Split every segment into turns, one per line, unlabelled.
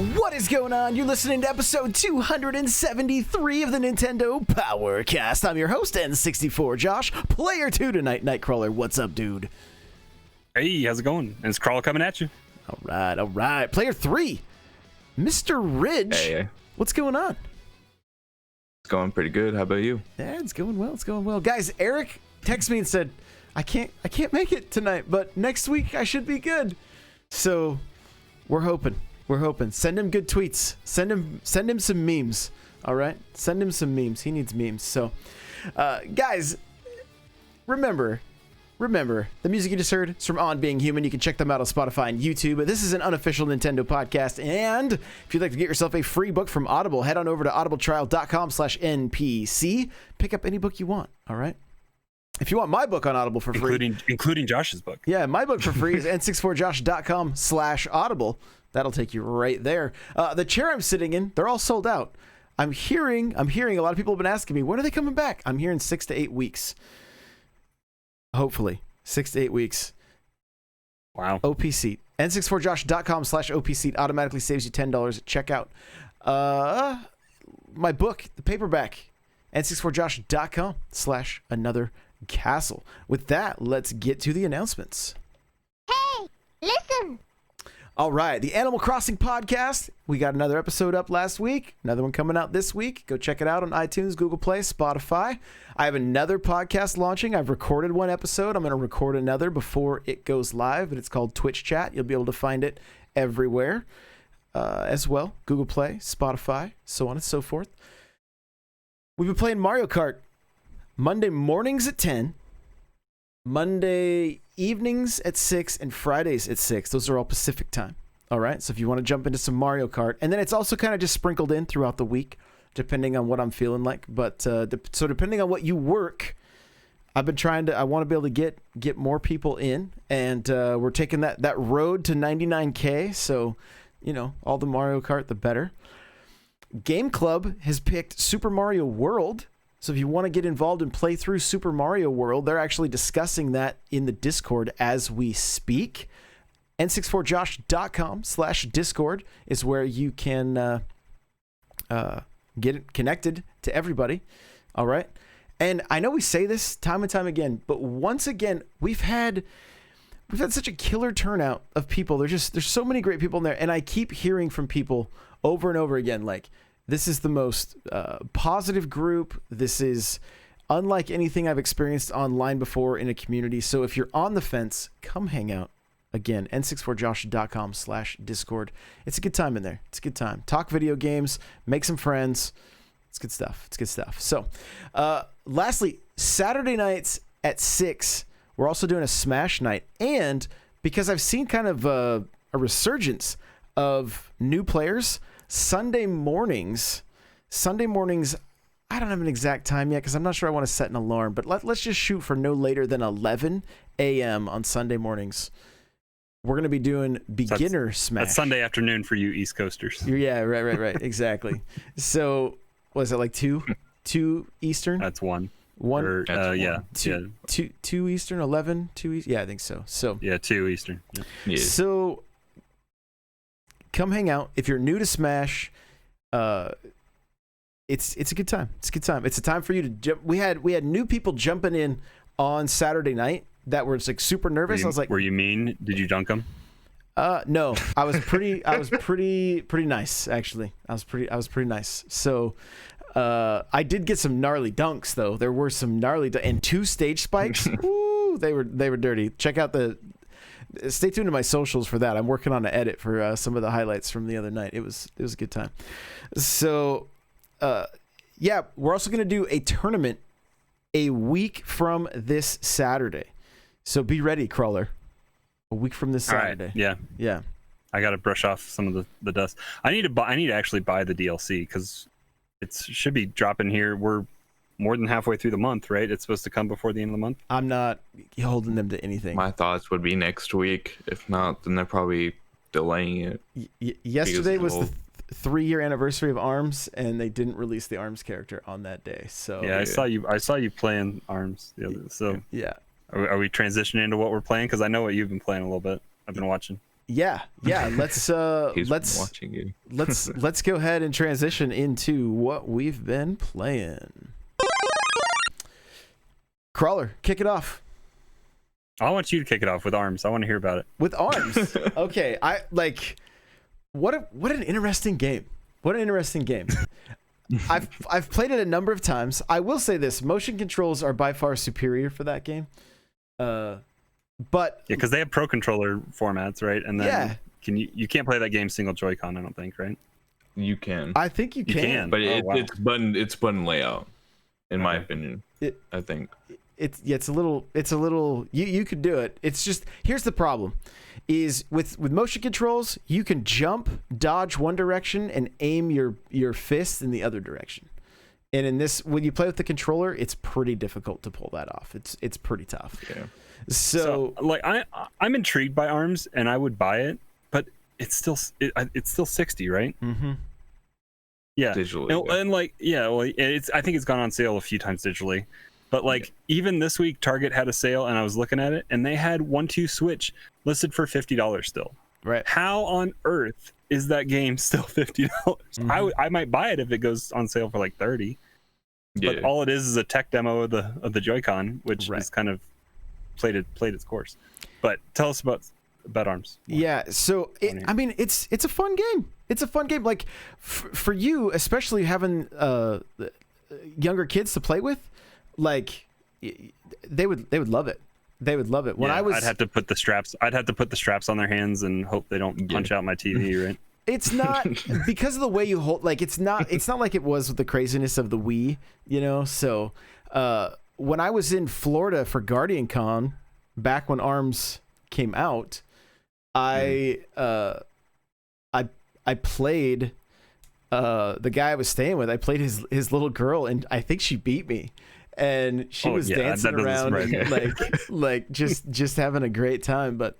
What is going on? You're listening to episode 273 of the Nintendo Powercast. I'm your host, N64 Josh. Player 2 tonight, Nightcrawler. What's up, dude?
Hey, how's it going? And it's Crawler coming at you.
All right. Player 3, Mr. Ridge.
Hey.
What's going on?
It's going pretty good. How about you?
Yeah, it's going well. Guys, Eric texted me and said, I can't make it tonight, but next week I should be good. So we're hoping. Send him good tweets. Send him some memes. All right? Send him some memes. He needs memes. So, guys, remember, the music you just heard is from On Being Human. You can check them out on Spotify and YouTube. This is an unofficial Nintendo podcast. And if you'd like to get yourself a free book from Audible, head on over to audibletrial.com/NPC. Pick up any book you want. All right? If you want my book on Audible for free.
Including Josh's book.
Yeah, my book for free is n64josh.com/audible. That'll take you right there. The chair I'm sitting in, they're all sold out. I'm hearing a lot of people have been asking me, when are they coming back? I'm hearing 6 to 8 weeks. Hopefully, 6 to 8 weeks.
Wow.
OP seat. n64josh.com/OP seat automatically saves you $10 at checkout. My book, the paperback, n64josh.com/another castle. With that, let's get to the announcements.
Hey, listen!
All right, the Animal Crossing podcast. We got another episode up last week, another one coming out this week. Go check it out on iTunes, Google Play, Spotify. I have another podcast launching. I've recorded one episode. I'm going to record another before it goes live, but it's called Twitch Chat. You'll be able to find it everywhere as well. Google Play, Spotify, so on and so forth. We've been playing Mario Kart Monday mornings at 10, Monday evenings at 6, and Fridays at 6. Those are all Pacific time. All right, so if you want to jump into some Mario Kart, and then it's also kind of just sprinkled in throughout the week, depending on what I'm feeling like. But so depending on what you work, I want to be able to get more people in, and we're taking that road to 99K. So, all the Mario Kart, the better. Game Club has picked Super Mario World. So if you want to get involved and play through Super Mario World, they're actually discussing that in the Discord as we speak. n64josh.com/Discord is where you can get it connected to everybody. All right. And I know we say this time and time again, but once again, we've had such a killer turnout of people. There's so many great people in there. And I keep hearing from people over and over again, like, this is the most positive group. This is unlike anything I've experienced online before in a community. So if you're on the fence, come hang out. Again, n64josh.com/Discord. It's a good time in there. It's a good time. Talk video games, make some friends. It's good stuff. So lastly, Saturday nights at 6, we're also doing a Smash night. And because I've seen kind of a resurgence of new players, Sunday mornings, I don't have an exact time yet because I'm not sure I want to set an alarm, but let's just shoot for no later than 11 a.m. on Sunday mornings. We're going to be doing beginner Smash.
That's Sunday afternoon for you East Coasters.
Yeah, right. Exactly. So, was it like 2 Eastern?
That's 1.
Yeah.
2 Eastern, 11, 2 Eastern? Yeah, I think so.
Yeah, 2 Eastern.
Yeah.
So, come hang out. If you're new to Smash, it's a good time. It's a time for you to jump. We had new people jumping in on Saturday night that were like super nervous. I was like,
were you mean? Did you dunk them?
No, I was pretty nice, actually. I was pretty nice. So, I did get some gnarly dunks though. There were some gnarly and 2 stage spikes. Ooh, they were dirty. Check out stay tuned to my socials for that. I'm working on an edit for some of the highlights from the other night. It was a good time. So, yeah, we're also going to do a tournament a week from this Saturday. So be ready, Crawler. A week from this Saturday.
Right.
Yeah.
I got to brush off some of the dust. I need to actually buy the DLC because it should be dropping here. We're more than halfway through the month, right? It's supposed to come before the end of the month.
I'm not holding them to anything.
My thoughts would be next week. If not, then they're probably delaying it.
Yesterday was the 3-year anniversary of ARMS, and they didn't release the ARMS character on that day. So
yeah, I saw you playing ARMS the other. So
yeah,
are we transitioning into what we're playing? Because I know what you've been playing a little bit. I've been watching.
Yeah. Let's
He's watching you.
let's go ahead and transition into what we've been playing. Crawler, kick it off.
I want you to kick it off with ARMS. I want to hear about it.
With ARMS. Okay, I like what an interesting game. What an interesting game. I've played it a number of times. I will say this, motion controls are by far superior for that game. But
Yeah, because they have pro controller formats, right? And then you can't play that game single Joy-Con, I don't think, right?
You can.
I think you can.
But
wow.
it's button layout, in my opinion. I think.
It's a little you could do it. It's just, here's the problem is with motion controls, you can jump, dodge one direction and aim your fist in the other direction. And in this, when you play with the controller, it's pretty difficult to pull that off. It's pretty tough.
Yeah.
So
like I'm intrigued by ARMS and I would buy it, but it's still 60, right?
Mm-hmm.
Yeah.
Digitally.
And like, yeah, well, I think it's gone on sale a few times digitally. But like even this week, Target had a sale, and I was looking at it, and they had 1-2 Switch listed for $50 still.
Right.
How on earth is that game still $50? Mm-hmm. I might buy it if it goes on sale for like $30.
Yeah.
But all it is a tech demo of the Joy-Con, which is kind of played its course. But tell us about ARMS.
Yeah. So I mean, it's a fun game. It's a fun game. Like for you, especially having younger kids to play with. Like they would love it. They would love it. When I'd
have to put the straps on their hands and hope they don't punch out my TV, right?
It's not because of the way you hold, like it's not like it was with the craziness of the Wii, you know? So when I was in Florida for Guardian Con back when ARMS came out, I played the guy I was staying with. I played his little girl, and I think she beat me. And she was dancing around and like just having a great time. But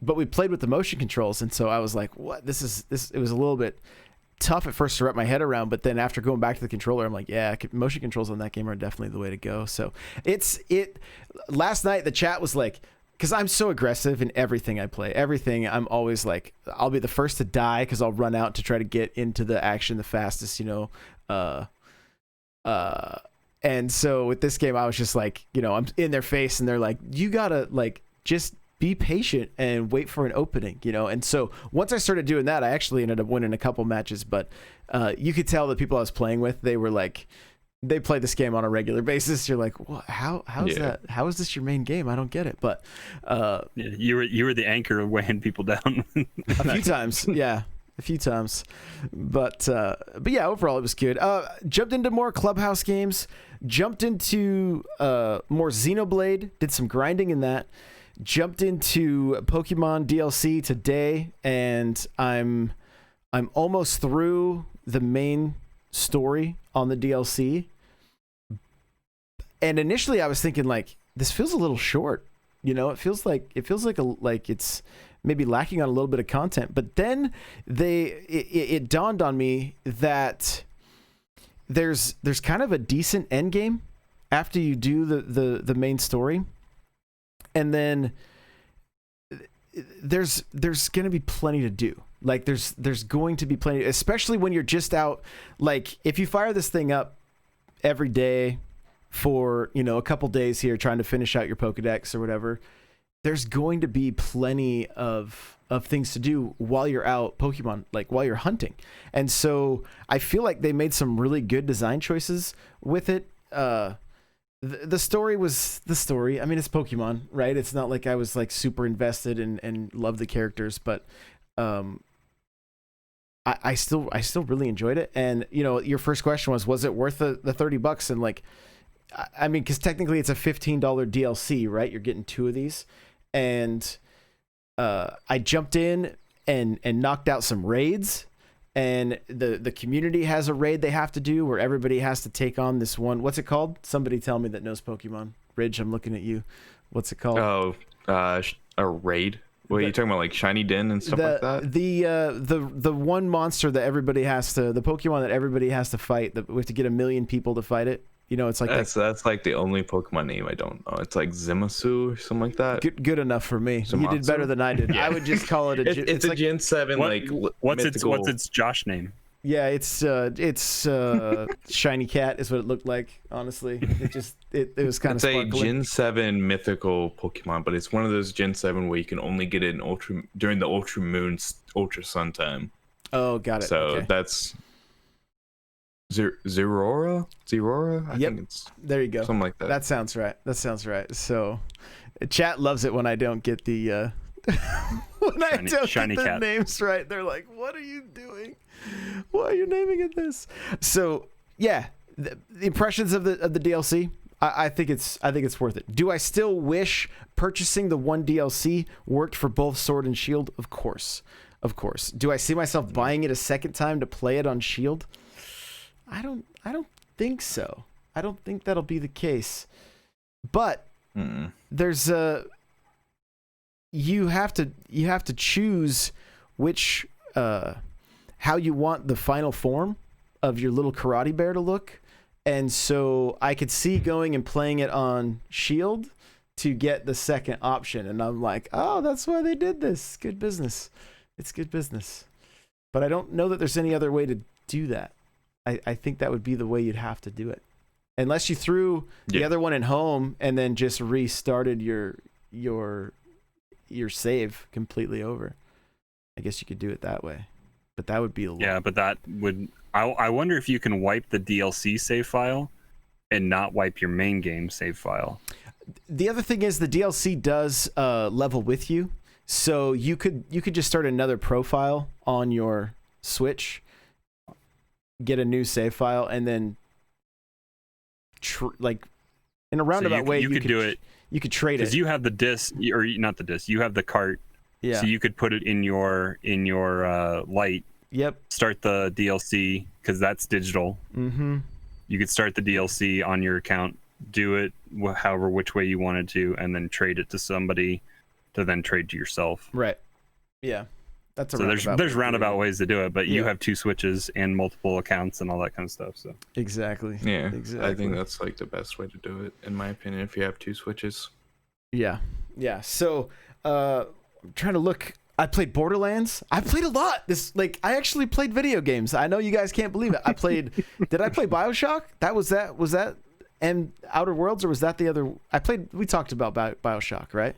we played with the motion controls, and so I was like, what? This it was a little bit tough at first to wrap my head around, but then after going back to the controller, I'm like, yeah, motion controls on that game are definitely the way to go. So last night the chat was like, because I'm so aggressive in everything I play. Everything, I'm always like, I'll be the first to die because I'll run out to try to get into the action the fastest, you know. And so with this game, I was just like, you know, I'm in their face and they're like, you gotta like just be patient and wait for an opening, you know. And so once I started doing that, I actually ended up winning a couple matches. But you could tell the people I was playing with, they were like, they play this game on a regular basis. You're like, what? How's that? How is this your main game? I don't get it. But
you were the anchor weighing people down
a few times. Yeah. A few times, but yeah, overall it was good. Jumped into more Clubhouse games, jumped into more Xenoblade, did some grinding in that, jumped into Pokemon DLC today, and I'm almost through the main story on the DLC. And initially I was thinking like, this feels a little short, you know. It feels like it's maybe lacking on a little bit of content, but then it dawned on me that there's kind of a decent end game after you do the main story, and then there's going to be plenty to do. Like there's going to be plenty, especially when you're just out. Like if you fire this thing up every day for, you know, a couple days here trying to finish out your Pokedex or whatever, there's going to be plenty of things to do while you're out Pokemon, like while you're hunting. And so I feel like they made some really good design choices with it. The story was the story. I mean, it's Pokemon, right? It's not like I was like super invested and loved the characters, but I still really enjoyed it. And, you know, your first question was it worth the $30? And like, I mean, because technically it's a $15 DLC, right? You're getting 2 of these. And I jumped in and knocked out some raids, and the community has a raid they have to do where everybody has to take on this one. What's it called? Somebody tell me that knows Pokemon. Ridge, I'm looking at you. What's it called?
Oh, a raid. What are you talking about, like Shiny Den and stuff like that?
The one monster that everybody has to, the Pokemon that everybody has to fight. That we have to get 1 million people to fight it. It's like
that's like the only Pokemon name I don't know. It's like Zamasu or something like that.
good enough for me. You did better than I did. I would just call it
It's a
like,
Gen 7
what's
mythical.
its Josh name?
yeah, it's shiny cat is what it looked like. Honestly, it was kind
It's
of
a
sparkling.
Gen 7 mythical Pokemon, but it's one of those Gen 7 where you can only get it during the Ultra Moon, Ultra Sun time.
Oh, got it.
So
Okay.
that's Zerora? I
Yep.
think it's
There you go.
something like that.
That sounds right. So, chat loves it when I don't get the when I don't
shiny
get the
cat.
names right. They're like, "What are you doing? Why are you naming it this?" So, yeah, the impressions of the DLC. I think it's worth it. Do I still wish purchasing the one DLC worked for both Sword and Shield? Of course. Do I see myself buying it a second time to play it on Shield? I don't think so. I don't think that'll be the case. But there's you have to choose which how you want the final form of your little karate bear to look. And so I could see going and playing it on Shield to get the second option. And I'm like, oh, that's why they did this. Good business. It's good business. But I don't know that there's any other way to do that. I think that would be the way you'd have to do it. Unless you threw the other one in home and then just restarted your save completely over. I guess you could do it that way. But that would be a lot.
Yeah, but that would... I wonder if you can wipe the DLC save file and not wipe your main game save file.
The other thing is the DLC does level with you. So you could just start another profile on your Switch, get a new save file, and then in a roundabout way
you could do it.
You could trade it
because you have the disc, or not the disc. You have the cart.
Yeah.
So you could put it in your light.
Yep.
Start the DLC because that's digital.
Mm-hmm.
You could start the DLC on your account, do it however which way you wanted to, and then trade it to somebody to then trade to yourself.
Right. Yeah. That's a
so there's roundabout ways to do it, but you
Yeah.
have two Switches and multiple accounts and all that kind of stuff. So
Exactly.
Yeah,
Exactly.
I think that's like the best way to do it, in my opinion, if you have two Switches.
Yeah. So I'm trying to look. I played Borderlands. I played a lot. I actually played video games. I know you guys can't believe it. I played. Did I play BioShock? Was that and Outer Worlds, or was that the other? We talked about BioShock, right?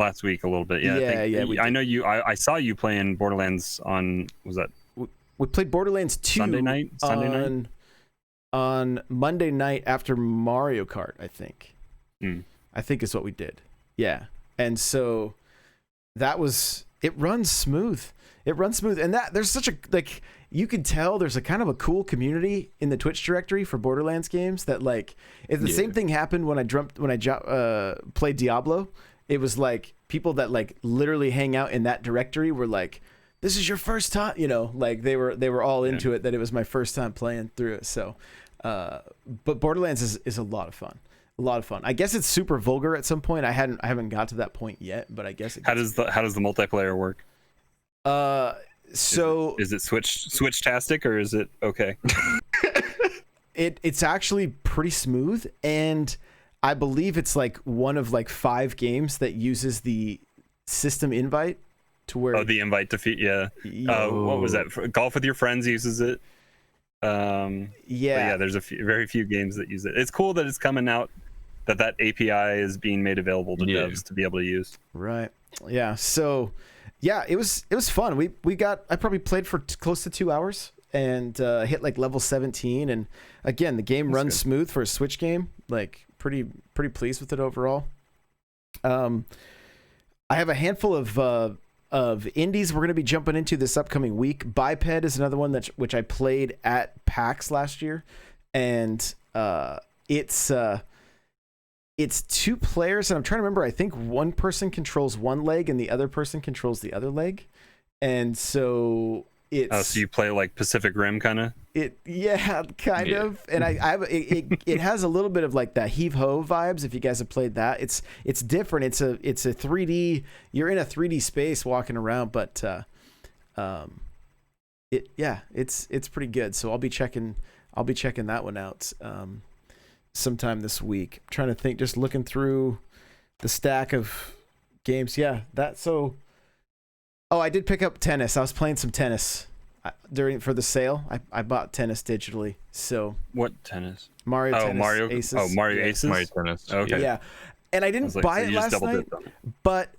last week a little bit. Yeah. I know you. I saw you playing Borderlands on. Was that?
We played Borderlands 2
Sunday night
on Monday night after Mario Kart. I think. I think is what we did. Yeah, and so. It runs smooth. And that there's such a you could tell there's a kind of a cool community in the Twitch directory for Borderlands games that if the same thing happened when I played Diablo. It was like people that literally hang out in that directory were like, this is your first time, they were all into it, that it was my first time playing through it. So but Borderlands is a lot of fun. I guess it's super vulgar at some point. I haven't got to that point yet, but I guess
how does the multiplayer work?
So
is it switch-tastic or is it okay?
It's actually pretty smooth, and I believe it's one of 5 games that uses the system invite to where
the invite defeat. Yeah. What was that? Golf with Your Friends uses it. Yeah, there's very few games that use it. It's cool that it's coming out, that API is being made available to devs to be able to use.
Right. Yeah. So yeah, it was fun. I probably played for close to 2 hours and hit level 17, and again the game runs smooth for a Switch game. Pretty pleased with it overall. I have a handful of indies we're going to be jumping into this upcoming week. Biped is another one which I played at PAX last year, and it's 2 players, and I'm trying to remember. I think one person controls one leg and the other person controls the other leg, and so it's.
So you play Pacific Rim kind of.
Kind of, and I have it has a little bit of that heave ho vibes. If you guys have played that, it's different. It's a 3D. You're in a 3D space walking around, but it's pretty good. So I'll be checking that one out. sometime this week. I'm trying to think, just looking through the stack of games. Yeah, oh, I did pick up tennis. I was playing some tennis for the sale. I bought tennis digitally. So
what tennis?
Mario Tennis Aces.
Oh, Mario Aces.
Mario Tennis.
Okay.
Yeah, and I didn't buy it last night, but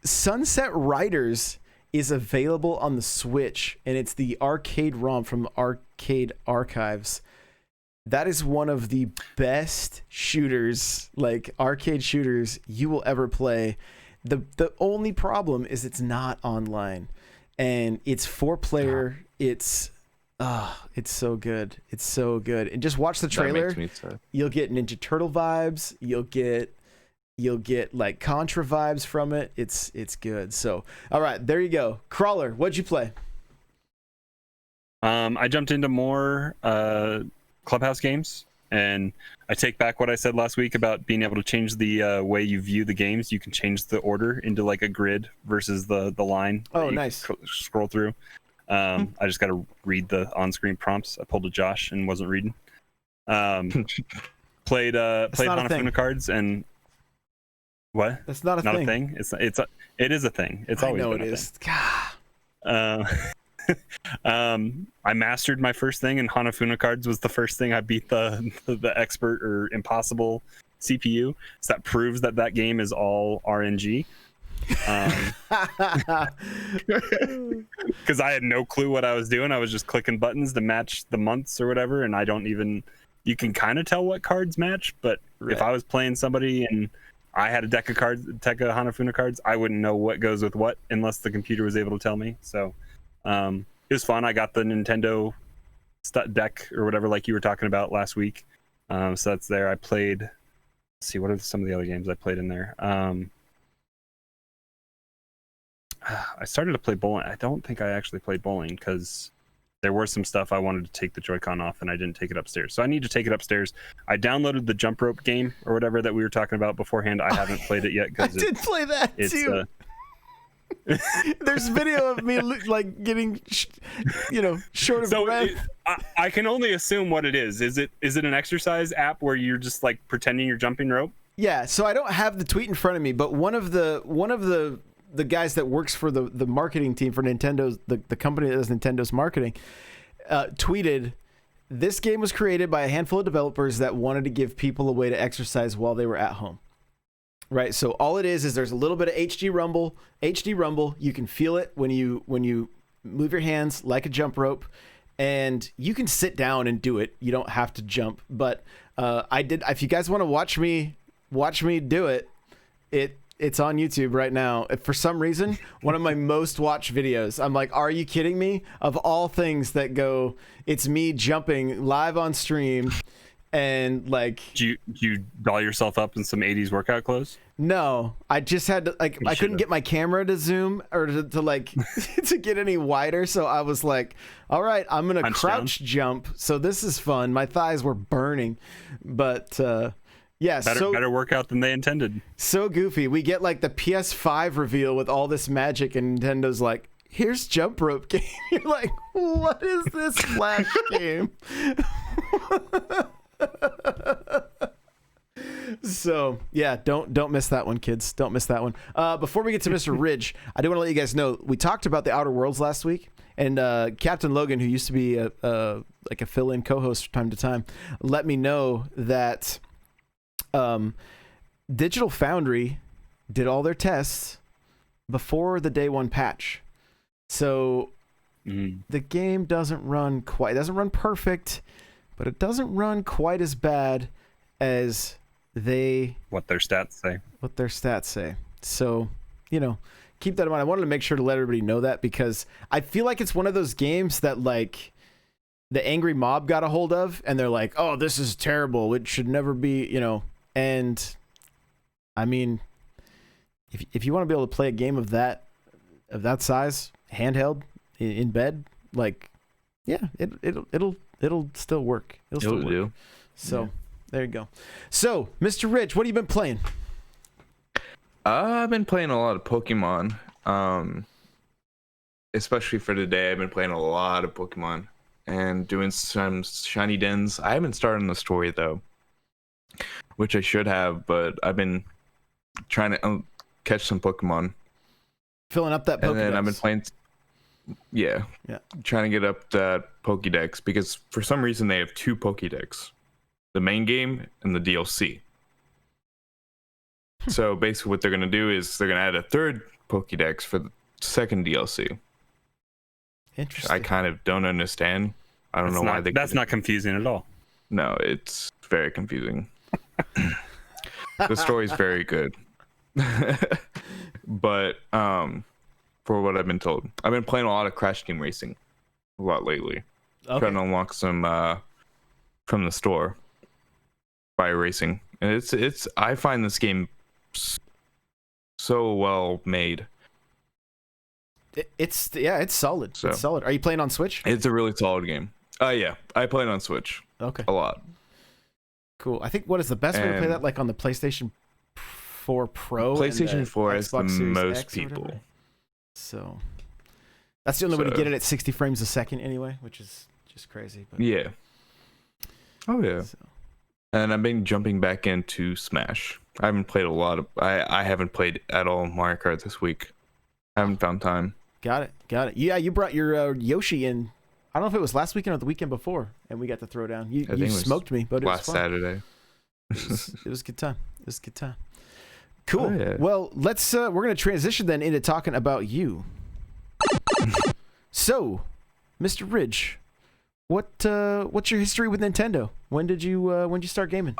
Sunset Riders is available on the Switch, and it's the arcade ROM from Arcade Archives. That is one of the best shooters, like arcade shooters, you will ever play. The only problem is it's not online, and it's 4-player. It's so good. It's so good. And just watch the trailer.
That makes me sad.
You'll get Ninja Turtle vibes. You'll get like Contra vibes from it. It's good. So, all right, there you go. Crawler, what'd you play?
I jumped into more Clubhouse games, and I take back what I said last week about being able to change the way you view the games. You can change the order into like a grid versus the line.
Oh, nice.
Scroll through. I just got to read the on-screen prompts. I pulled a Josh and wasn't reading. Played Hanafuna cards and what?
That's not a thing.
It is a thing. It's always been a thing. I mastered my first thing, and Hanafuna cards was the first thing I beat the expert or impossible CPU. So that proves that game is all RNG. Because I had no clue what I was doing. I was just clicking buttons to match the months or whatever, and you can kind of tell what cards match, but if I was playing somebody and I had a deck of Hanafuna cards, I wouldn't know what goes with what unless the computer was able to tell me. So it was fun. I got the Nintendo deck or whatever, like you were talking about last week. So that's there. I played. Let's see, what are some of the other games I played in there? I started to play bowling. I don't think I actually played bowling because there was some stuff I wanted to take the Joy-Con off, and I didn't take it upstairs. So I need to take it upstairs. I downloaded the jump rope game or whatever that we were talking about beforehand. I haven't played it yet.
I did play that too. There's video of me like getting, short of breath.
I can only assume what it is. Is it an exercise app where you're just like pretending you're jumping rope?
Yeah. So I don't have the tweet in front of me, but one of the guys that works for the marketing team for Nintendo's the company that does Nintendo's marketing tweeted, this game was created by a handful of developers that wanted to give people a way to exercise while they were at home. Right, so all it is there's a little bit of HD rumble. You can feel it when you move your hands like a jump rope, and you can sit down and do it. You don't have to jump. But I did. If you guys want to watch me do it, it's on YouTube right now. For some reason, one of my most watched videos. I'm like, are you kidding me? Of all things that go, it's me jumping live on stream. And like,
do you doll yourself up in some 80s workout clothes?
No, I just had to like, I couldn't get my camera to zoom or to like to get any wider. So I was like, all right, I'm going to crouch jump. So this is fun. My thighs were burning, but yeah,
better workout than they intended.
So goofy. We get like the PS5 reveal with all this magic, and Nintendo's like, here's jump rope game. You're like, what is this Flash game? So yeah, don't miss that one, kids. Don't miss that one. Before we get to Mr. Ridge, I do want to let you guys know we talked about the Outer Worlds last week, and Captain Logan, who used to be like a fill-in co-host from time to time, let me know that Digital Foundry did all their tests before the day one patch. So the game doesn't run perfect, but it doesn't run quite as bad as
what their stats say.
So, keep that in mind. I wanted to make sure to let everybody know that, because I feel like it's one of those games that like the angry mob got a hold of, and they're like, oh, this is terrible. It should never be, and I mean, if you want to be able to play a game of that size, handheld in bed, like, yeah, it'll still work. It'll still work. So yeah. There you go. So, Mr. Rich, what have you been playing?
I've been playing a lot of Pokemon. Especially for today, I've been playing a lot of Pokemon and doing some shiny dens. I haven't started on the story though. which I should have, but I've been trying to catch some Pokemon.
Filling up that Pokédex.
And then I've been playing. Yeah. Trying to get up that Pokédex because for some reason they have 2 Pokédex, the main game and the DLC. So basically, what they're gonna do is they're gonna add a 3rd Pokédex for the 2nd DLC.
Interesting.
I kind of don't understand. I don't know why they.
That's not confusing at all.
No, it's very confusing. The story's very good. But for what I've been told, I've been playing a lot of Crash Team Racing a lot lately.
Okay.
Trying to unlock some from the store by racing, and it's I find this game so well made.
It's solid.
So,
it's solid. Are you playing on Switch?
It's a really solid game. Yeah, I play it on Switch.
Okay.
A lot.
Cool. I think what is the best way to play that? Like on the PlayStation 4 Pro.
PlayStation 4 has the
Xbox Series
most
X
people.
So that's the only way to get it at 60 frames a second anyway, which is just crazy. But,
yeah. Oh yeah.
So.
And I've been jumping back into Smash. I haven't played a lot of. I haven't played at all Mario Kart this week. I haven't found time.
Got it. Yeah, you brought your Yoshi in. I don't know if it was last weekend or the weekend before, and we got to throw down. You smoked me, but it was fun.
Saturday.
It was a good time. Cool.
Oh, yeah.
Well, let's we're gonna transition then into talking about you. So, Mr. Ridge, what's your history with Nintendo? When did you start gaming?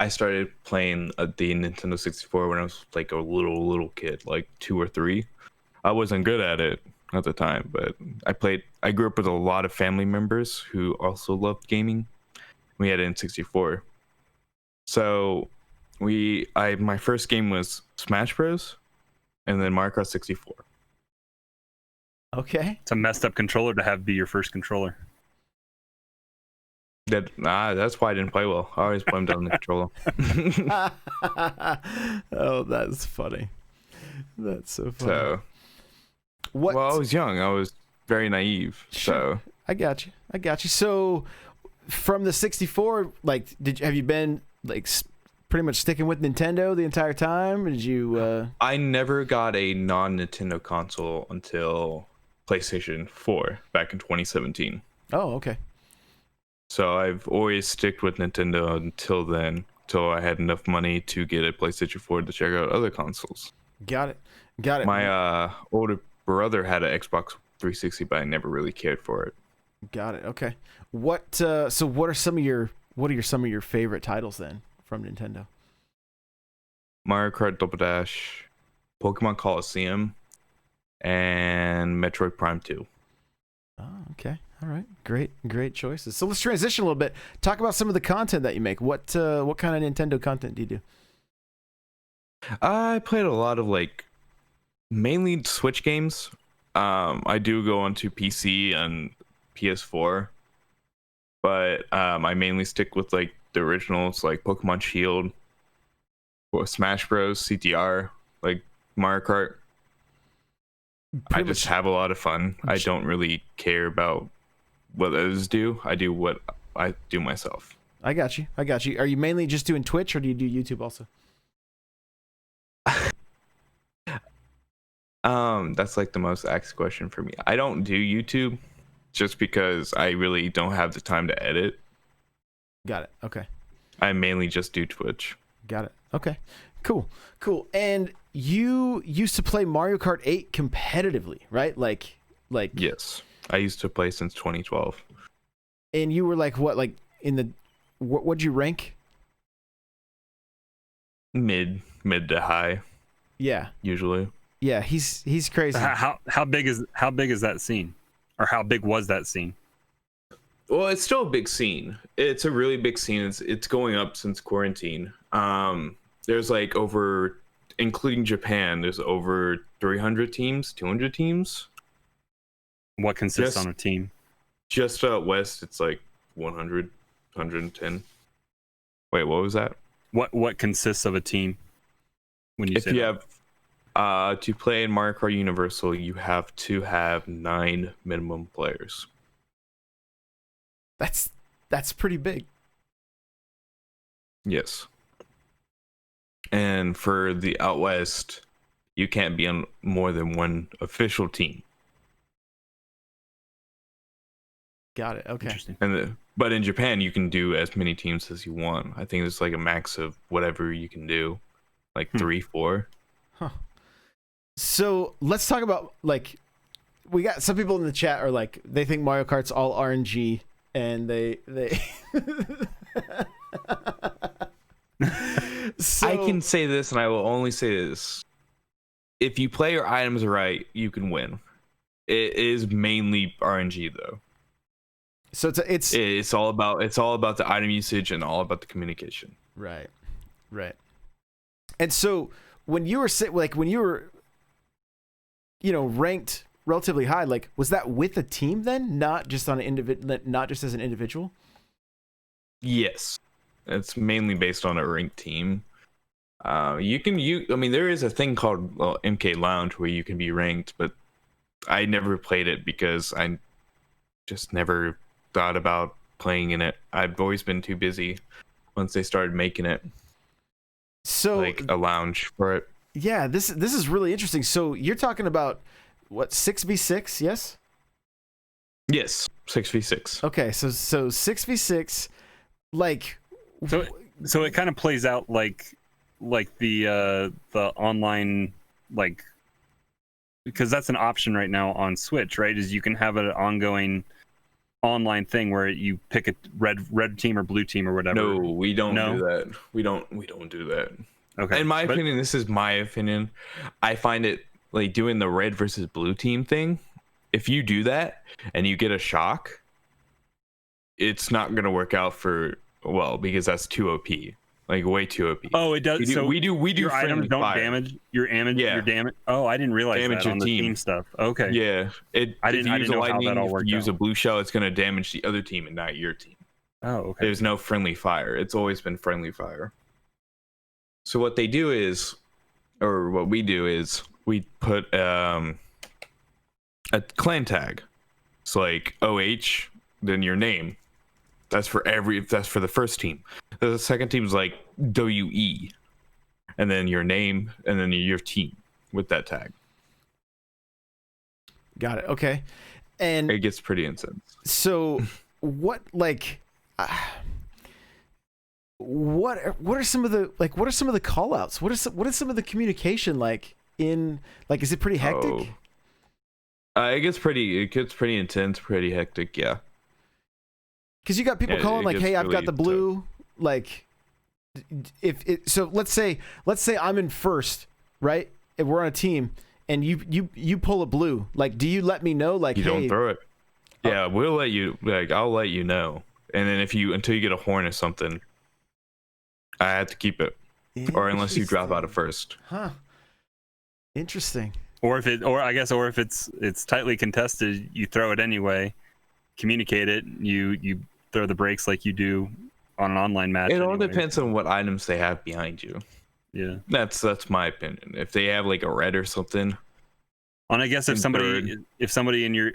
I started playing the Nintendo 64 when I was like a little kid, like 2 or 3. I wasn't good at it at the time, but I grew up with a lot of family members who also loved gaming. We had an N64. So my first game was Smash Bros. And then Mario Kart 64.
Okay.
It's a messed up controller to have be your first controller.
That's why I didn't play well. I always blamed it on the controller.
Oh, that's funny. That's so funny.
So,
what?
Well, I was young. I was very naive.
Sure.
So
I got you. So, from the 64, like, have you been like pretty much sticking with Nintendo the entire time? Did you?
I never got a non-Nintendo console until PlayStation 4 back in 2017.
Oh, okay.
So I've always sticked with Nintendo until then, until I had enough money to get a PlayStation 4 to check out other consoles.
Got it.
My older brother had an Xbox 360, but I never really cared for it.
Got it. Okay. What are some of your favorite titles then from Nintendo?
Mario Kart Double Dash, Pokemon Coliseum, and Metroid Prime 2.
Oh, okay. All right. Great choices. So let's transition a little bit. Talk about some of the content that you make. What kind of Nintendo content do you do?
I played a lot of mainly Switch games. I do go onto PC and PS4, but I mainly stick with the originals like Pokemon Shield, or Smash Bros, CTR, like Mario Kart. I just have a lot of fun. I don't really care about what others do. I do what I do myself.
I got you. Are you mainly just doing Twitch, or do you do YouTube also?
That's the most asked question for me. I don't do YouTube just because I really don't have the time to edit.
Got it. Okay.
I mainly just do Twitch.
Got it. Okay. Cool. And you used to play Mario Kart 8 competitively, right? Like
Yes. I used to play since 2012.
And you were what'd you rank?
Mid to high.
Yeah.
Usually.
Yeah, he's crazy.
How big is that scene? Or how big was that scene?
Well, it's still a big scene. It's a really big scene. It's going up since quarantine. There's over, including Japan, there's over 300 teams, 200 teams.
What consists on a team?
Just out west, it's 100, 110. Wait, what was that?
What consists of a team? When you
have to play in Mario Kart Universal, you have to have 9 minimum players.
That's pretty big.
Yes. And for the out west, you can't be on more than one official team.
Got it. Okay.
Interesting.
But in Japan, you can do as many teams as you want. I think there's like a max of whatever you can do, like 3, 4.
Huh. So let's talk about, like, we got some people in the chat are like, they think Mario Kart's all RNG, and they so,
I can say this, and I will only say this: if you play your items right, you can win. It is mainly RNG though.
So
it's all about the item usage and all about the communication.
Right. And so when you were ranked relatively high, like, was that with a team then, not just on an not just as an individual?
Yes, it's mainly based on a ranked team. I mean, there is a thing called MK Lounge where you can be ranked, but I never played it because I just never thought about playing in it. I've always been too busy once they started making it.
So
like a lounge for it.
Yeah, this is really interesting. So you're talking about what, 6v6, yes?
Yes, 6v6.
Okay, so 6v6, like,
so it kind of plays out like the online, like, because that's an option right now on Switch, right? Is you can have an ongoing online thing where you pick a red team or blue team or whatever.
No, we don't do that. We don't do that.
Okay.
In my opinion, this is my opinion. I find it like doing the red versus blue team thing. If you do that and you get a shock, it's not gonna work out because that's too OP. Like way too OP.
Oh, it does.
We do
your items don't
fire.
damage your damage. Oh, I didn't realize
damage
that on the
team.
team stuff. Okay.
Yeah.
I didn't know how that all worked.
If you use a blue shell, it's gonna damage the other team and not your team.
Oh, okay.
There's no friendly fire. It's always been friendly fire. So what they do is, or what we do is, we put a clan tag. It's like OH, then your name. That's for the first team. The second team is like WE, and then your name, and then your team with that tag.
Got it. Okay. And
it gets pretty intense.
So what are some of the call outs? What is some of the communication like in, like, is it pretty hectic?
It gets pretty intense, pretty hectic, yeah.
Because you got people calling like, "Hey, I've got the blue."
Tough.
Like, so let's say I'm in first, right? If we're on a team, and you pull a blue, like, do you let me know? Like,
you don't throw it. Yeah, we'll let you. Like, I'll let you know, and then until you get a horn or something, I have to keep it, or unless you drop out of first.
Huh. Interesting.
Or if it's tightly contested, you throw it anyway. Communicate it. You throw the brakes like you do on an online match.
It all depends on what items they have behind you.
Yeah,
that's my opinion. If they have like a red or something,
and I guess if somebody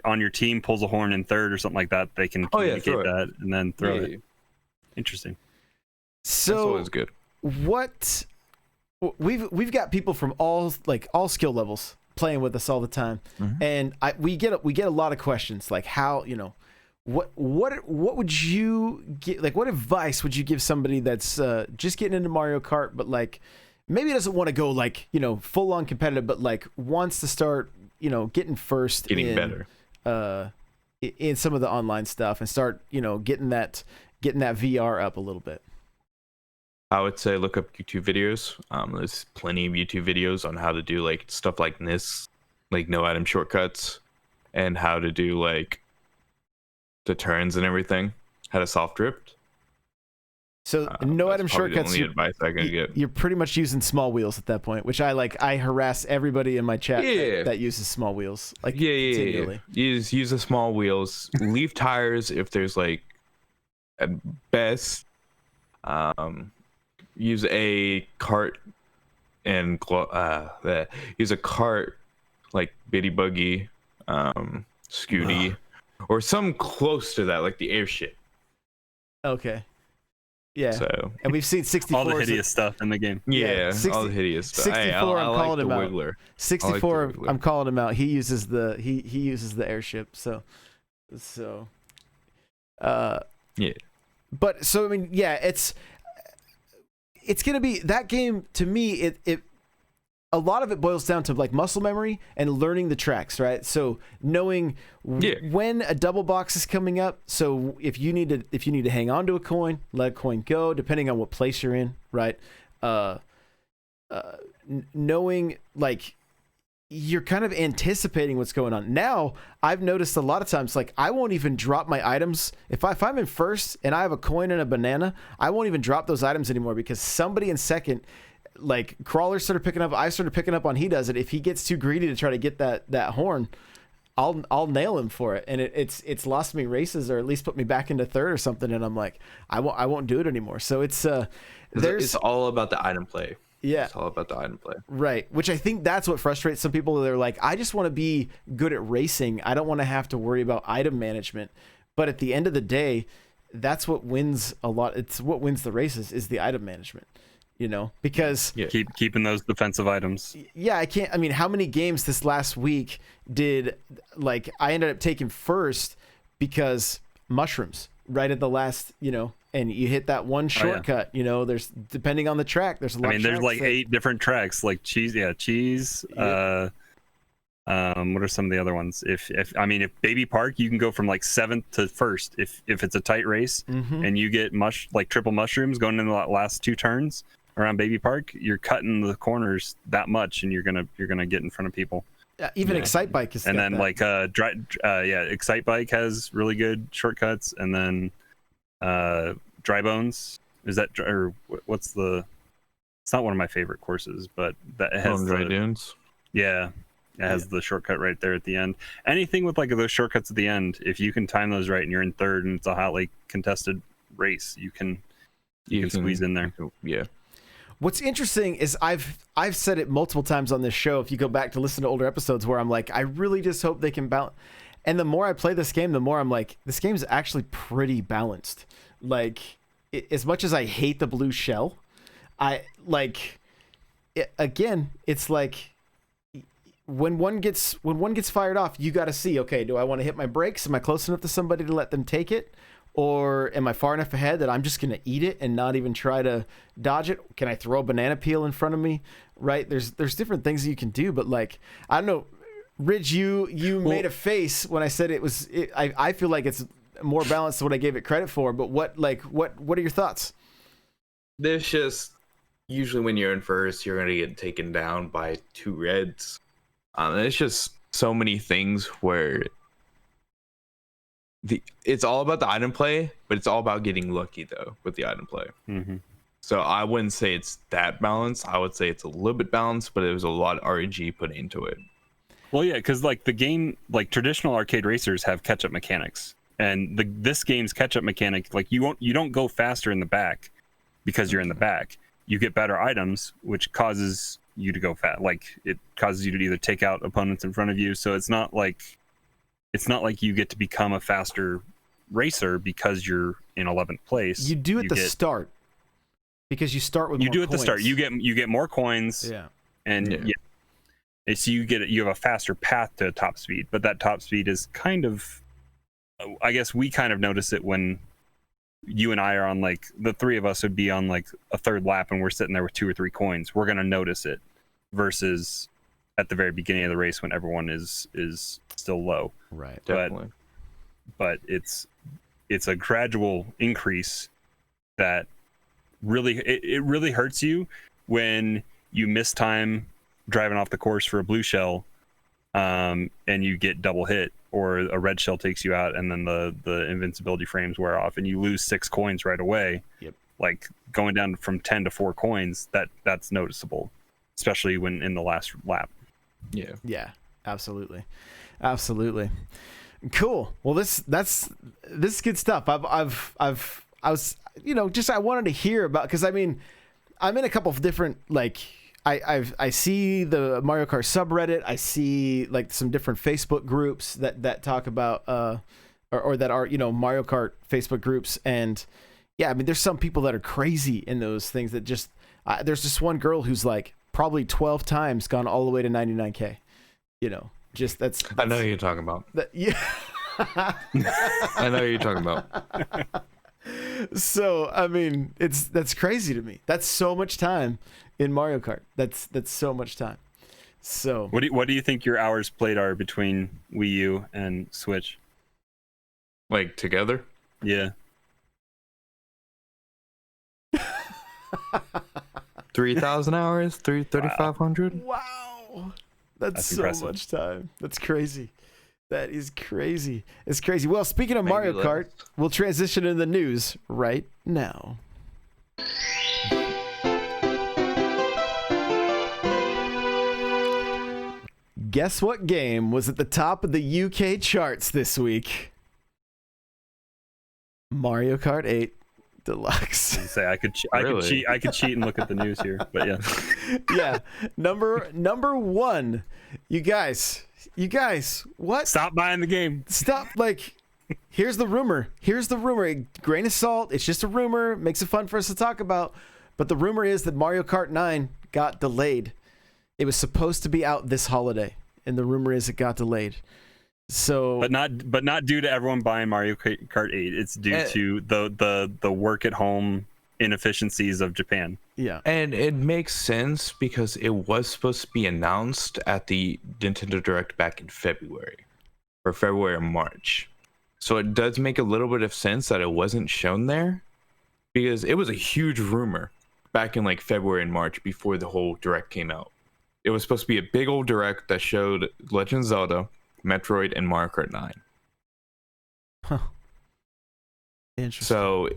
on your team pulls a horn in third or something like that, they can communicate that and then throw it. Interesting.
So
that's always good.
What we've got people from all skill levels playing with us all the time, and we get a lot of questions like, how, what would you get, like, what advice would you give somebody that's just getting into Mario Kart, but like maybe doesn't want to go like, full on competitive, but like wants to start, getting first,
getting better
in some of the online stuff, and start, getting that VR up a little bit?
I would say look up YouTube videos. There's plenty of YouTube videos on how to do like stuff like this, like no item shortcuts, and how to do like the turns and everything, how to soft drift.
So no item shortcuts.
The only advice I can get.
You're pretty much using small wheels at that point, which I harass everybody in my chat that uses small wheels. Like, continually.
Use the small wheels. Leave tires if there's like at best. Use a cart and use a cart like bitty buggy, Scooty, or some close to that, like the airship.
Okay. Yeah.
So
And we've seen 64.
All the hideous stuff in the game.
yeah,
60
all the hideous stuff.
64, I'm calling him out.
Wiggler.
64,
Wiggler.
I'm calling him out. He uses the he uses the airship. So
Yeah.
But so I mean, yeah, it's gonna be that game to me. It a lot of it boils down to like muscle memory and learning the tracks, right? So knowing when a double box is coming up. So if you need to hang on to a coin, let a coin go, depending on what place you're in, right? Knowing like you're kind of anticipating what's going on. Now I've noticed a lot of times, like I won't even drop my items if I'm in first and I have a coin and a banana. I won't even drop those items anymore because somebody in second. Like Crawler started picking up, I started picking up on he does it. If he gets too greedy to try to get that horn, I'll nail him for it. And it's lost me races or at least put me back into third or something. And I'm like, I won't do it anymore. So it's
all about the item play.
Yeah,
it's all about the item play.
Right. Which I think that's what frustrates some people. They're like, I just want to be good at racing. I don't want to have to worry about item management. But at the end of the day, that's what wins a lot. It's what wins the races is the item management. You know, because
keeping those defensive items.
Yeah, I mean, how many games this last week did like I ended up taking first because mushrooms right at the last, you know, and you hit that one shortcut, you know, there's depending on the track, there's a lot.
I mean, there's like 8 different tracks, like cheese. Yeah. What are some of the other ones? If Baby Park, you can go from like 7th to 1st if it's a tight race and you get triple mushrooms going into the last 2 turns around Baby Park, you're cutting the corners that much and you're gonna get in front of people.
Even Excite Bike is,
and then Excite Bike has really good shortcuts, and then Dry Bones is that, or what's the? It's not one of my favorite courses, but that has
Dry Dunes.
Yeah. It has the shortcut right there at the end. Anything with like those shortcuts at the end, if you can time those right and you're in third and it's a hotly contested race, you can squeeze in there.
Yeah.
What's interesting is I've said it multiple times on this show. If you go back to listen to older episodes where I'm like, I really just hope they can balance. And the more I play this game, the more I'm like, this game's actually pretty balanced. Like, as much as I hate the blue shell, it's like when one gets fired off, you got to see, okay, do I want to hit my brakes? Am I close enough to somebody to let them take it? Or am I far enough ahead that I'm just going to eat it and not even try to dodge it? Can I throw a banana peel in front of me? Right? There's different things you can do, but like, I don't know, Ridge, you made a face when I said I feel like it's more balanced than what I gave it credit for, but what are your thoughts?
There's just, usually when you're in first, you're going to get taken down by 2 reds.
It's just so many things where it's all about the item play, but it's all about getting lucky though with the item play.
Mm-hmm.
So I wouldn't say it's that balanced. I would say it's a little bit balanced, but there's a lot of RNG put into it.
Well, yeah, because like the game, like traditional arcade racers have catch-up mechanics, and this game's catch-up mechanic, like you don't go faster in the back because you're in the back. You get better items, which causes you to go fast. Like it causes you to either take out opponents in front of you. So it's not like you get to become a faster racer because you're in 11th place.
You do at the start because you start with more coins.
At the start. You get more coins.
Yeah.
And so you have a faster path to top speed, but that top speed is kind of, I guess we kind of notice it when you and I are on, like, the 3 of us would be on like a third lap and we're sitting there with 2 or 3 coins. We're going to notice it versus at the very beginning of the race when everyone is still low.
Right.
Definitely.
But it's a gradual increase that really, it really hurts you when you miss time driving off the course for a blue shell, and you get double hit, or a red shell takes you out, and then the invincibility frames wear off, and you lose 6 coins right away.
Yep.
Like going down from 10 to 4 coins, that's noticeable, especially when in the last lap.
Yeah.
Yeah. Absolutely. Cool. Well, this is good stuff. I wanted to hear about, because I mean, I'm in a couple of different, like, I see the Mario Kart subreddit. I see like some different Facebook groups that talk about or that are, Mario Kart Facebook groups, and yeah, I mean, there's some people that are crazy in those things that just, there's just one girl who's like probably 12 times gone all the way to 99K, you know, just that's
I know who you're talking about.
yeah.
I know who you're talking about.
So, I mean, that's crazy to me. That's so much time in Mario Kart. That's so much time. So,
What do you think your hours played are between Wii U and Switch?
Like together?
Yeah.
3,000 hours? 3,500?
wow. That's so
impressive.
much time. That's crazy. That is crazy. It's crazy. Well, speaking of
Maybe
Mario
less.
Kart, we'll transition into the news right now. Guess what game was at the top of the UK charts this week? Mario Kart 8 Deluxe.
Say I could
Really?
I could cheat and look at the news here, but yeah.
Yeah, number one. You guys, what?
Stop buying the game.
Stop. Like, here's the rumor. Grain of salt. It's just a rumor. Makes it fun for us to talk about. But the rumor is that Mario Kart 9 got delayed. It was supposed to be out this holiday, and the rumor is it got delayed. So,
But not due to everyone buying Mario Kart 8. It's due to the work at home inefficiencies of Japan.
yeah.
And it makes sense because it was supposed to be announced at the Nintendo Direct back in February or March. So it does make a little bit of sense that it wasn't shown there because it was a huge rumor back in like February and March before the whole Direct came out. It was supposed to be a big old Direct that showed Legend of Zelda, Metroid, and Mario Kart 9.
Huh. Interesting.
So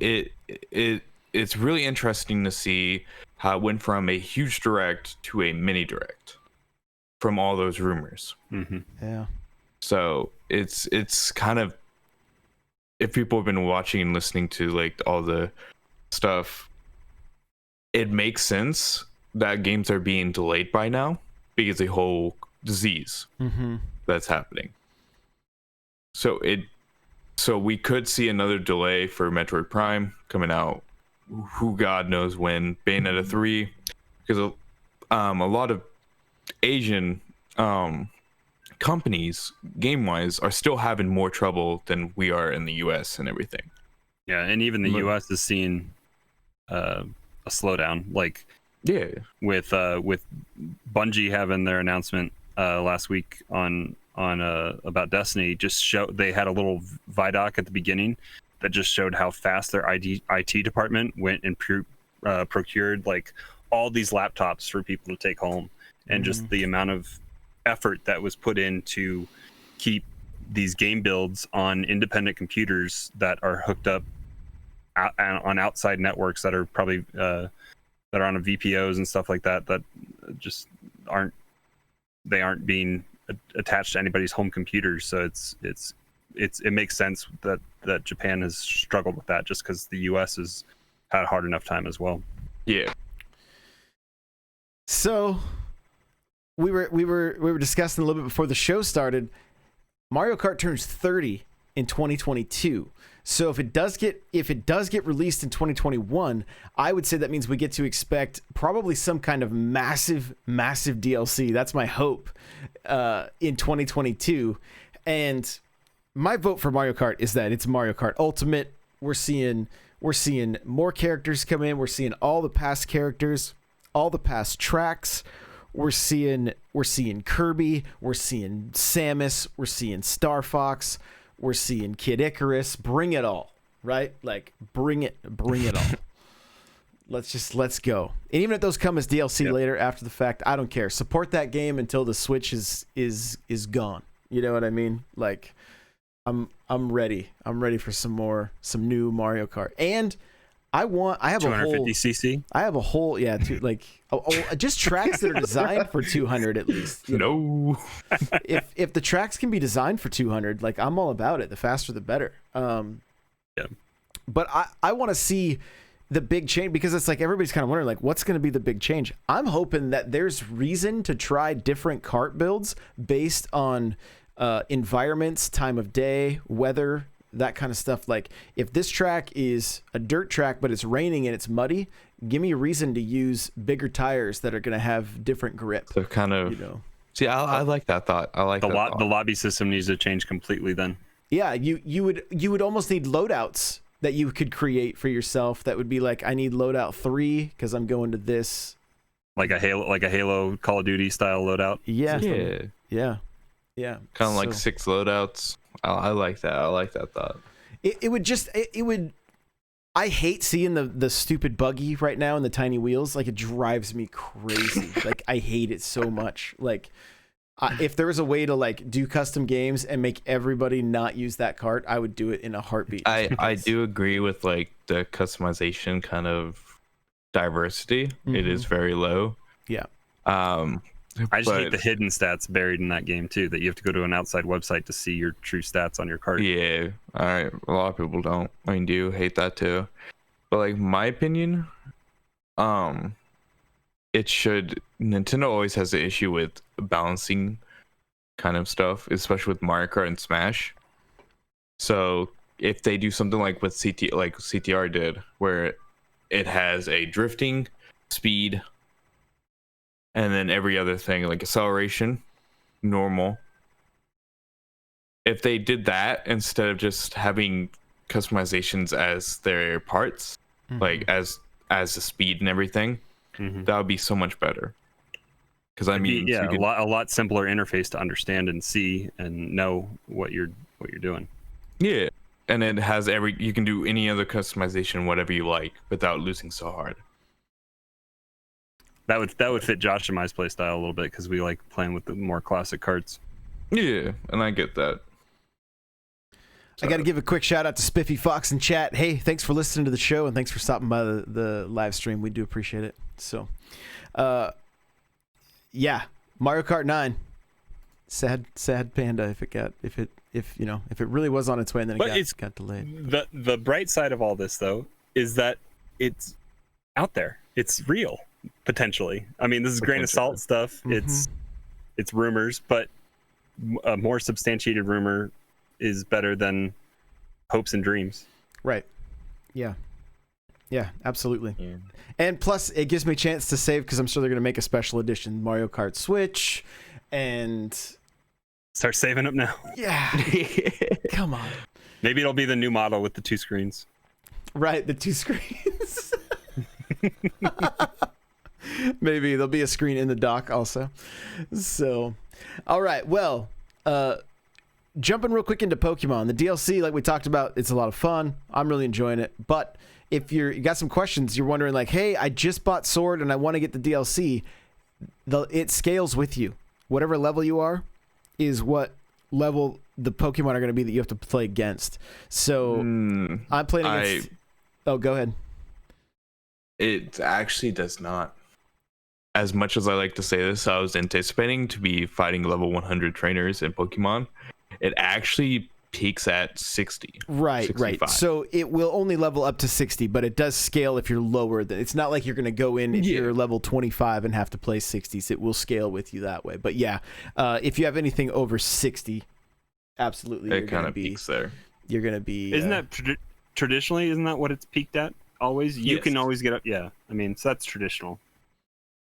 it's really interesting to see how it went from a huge Direct to a mini Direct from all those rumors.
Mm-hmm.
Yeah.
So it's kind of, if people have been watching and listening to like all the stuff, it makes sense that games are being delayed by now because of the whole disease
Mm-hmm.
that's happening. So we could see another delay for Metroid Prime coming out. Who God knows when. Bayonetta 3, because a lot of Asian companies, game-wise, are still having more trouble than we are in the U.S. and everything.
Yeah, and even the U.S. is seeing a slowdown. Like
Yeah.
with Bungie having their announcement last week on about Destiny, they had a little Vidoc at the beginning that just showed how fast their IT department went and procured like all these laptops for people to take home, and just the amount of effort that was put in to keep these game builds on independent computers that are hooked up on outside networks that are probably that are on VPOs and stuff like that just aren't being attached to anybody's home computers. So it makes sense that Japan has struggled with that just because the US has had a hard enough time as well.
Yeah.
So we were discussing a little bit before the show started. Mario Kart turns 30 in 2022. So if it does get released in 2021, I would say that means we get to expect probably some kind of massive DLC. That's my hope in 2022. And my vote for Mario Kart is that it's Mario Kart Ultimate. We're seeing more characters come in. We're seeing all the past characters, all the past tracks. We're seeing Kirby. We're seeing Samus. We're seeing Star Fox. We're seeing Kid Icarus. Bring it all, right? Like bring it all. Let's go. And even if those come as DLC later after the fact, I don't care. Support that game until the Switch is gone. You know what I mean? Like I'm ready. I'm ready for some new Mario Kart. And I have
250cc.
I have a whole just tracks that are designed for 200 at least.
No.
If the tracks can be designed for 200, like I'm all about it. The faster the better. But I want to see the big change, because it's like everybody's kind of wondering like what's going to be the big change. I'm hoping that there's reason to try different kart builds based on environments, time of day, weather, that kind of stuff. Like if this track is a dirt track but it's raining and it's muddy, give me a reason to use bigger tires that are going to have different grip.
So kind of, see, I like that thought. I like
the
that thought.
The lobby system needs to change completely then.
Yeah, you would almost need loadouts that you could create for yourself. That would be like, I need loadout 3 because I'm going to this.
Like a Halo Call of Duty style loadout.
Yeah.
Kind of like 6 loadouts. I like that. I like that thought.
It would. I hate seeing the stupid buggy right now and the tiny wheels. Like, it drives me crazy. Like, I hate it so much. Like, if there was a way to like do custom games and make everybody not use that cart, I would do it in a heartbeat.
I do agree with like the customization kind of diversity. It is very low.
Yeah.
I just hate the hidden stats buried in that game too, that you have to go to an outside website to see your true stats on your cart.
Yeah, all right. A lot of people don't. I mean, do hate that too. But like my opinion, Nintendo always has the issue with balancing kind of stuff, especially with Mario Kart and Smash. So if they do something like what CTR did, where it has a drifting, speed, and then every other thing like acceleration, normal. If they did that instead of just having customizations as their parts, like as the speed and everything, that would be so much better. Because I mean,
a lot simpler interface to understand and see and know what you're doing.
Yeah, and it has you can do any other customization, whatever you like, without losing so hard.
That would fit Josh and my play style a little bit because we like playing with the more classic carts.
Yeah, and I get that.
I got to give a quick shout out to Spiffy Fox in chat. Hey, thanks for listening to the show and thanks for stopping by the live stream. We do appreciate it. So, yeah, Mario Kart 9. Sad Panda if it really was on its way and then it got delayed.
The bright side of all this though is that it's out there. It's real potentially. I mean, this is grain of salt stuff. It's rumors, but a more substantiated rumor is better than hopes and dreams.
Right. Yeah, absolutely. Yeah. And plus it gives me a chance to save because I'm sure they're going to make a special edition Mario Kart Switch and
start saving up now.
Yeah. Come on.
Maybe it'll be the new model with the 2 screens.
Right, the 2 screens. Maybe there'll be a screen in the dock also. So, all right. Well, jumping real quick into Pokemon, the DLC, like we talked about, it's a lot of fun. I'm really enjoying it. But if you got some questions, you're wondering like, hey, I just bought Sword and I want to get the DLC. It scales with you. Whatever level you are is what level the Pokemon are going to be that you have to play against. So I'm playing against... Oh, go ahead.
It actually does not.
As much as I like to say this, I was anticipating to be fighting level 100 trainers in Pokemon. It actually peaks at 60.
Right,
65.
right. So it will only level up to 60, but it does scale if you're lower than. It's not like you're going to go in if you're level 25 and have to play 60s. It will scale with you that way. But yeah, if you have anything over 60, absolutely,
it kind of peaks there.
You're going to be.
Isn't that traditionally? Isn't that what it's peaked at? Always, you can always get up. Yeah, I mean, so that's traditional.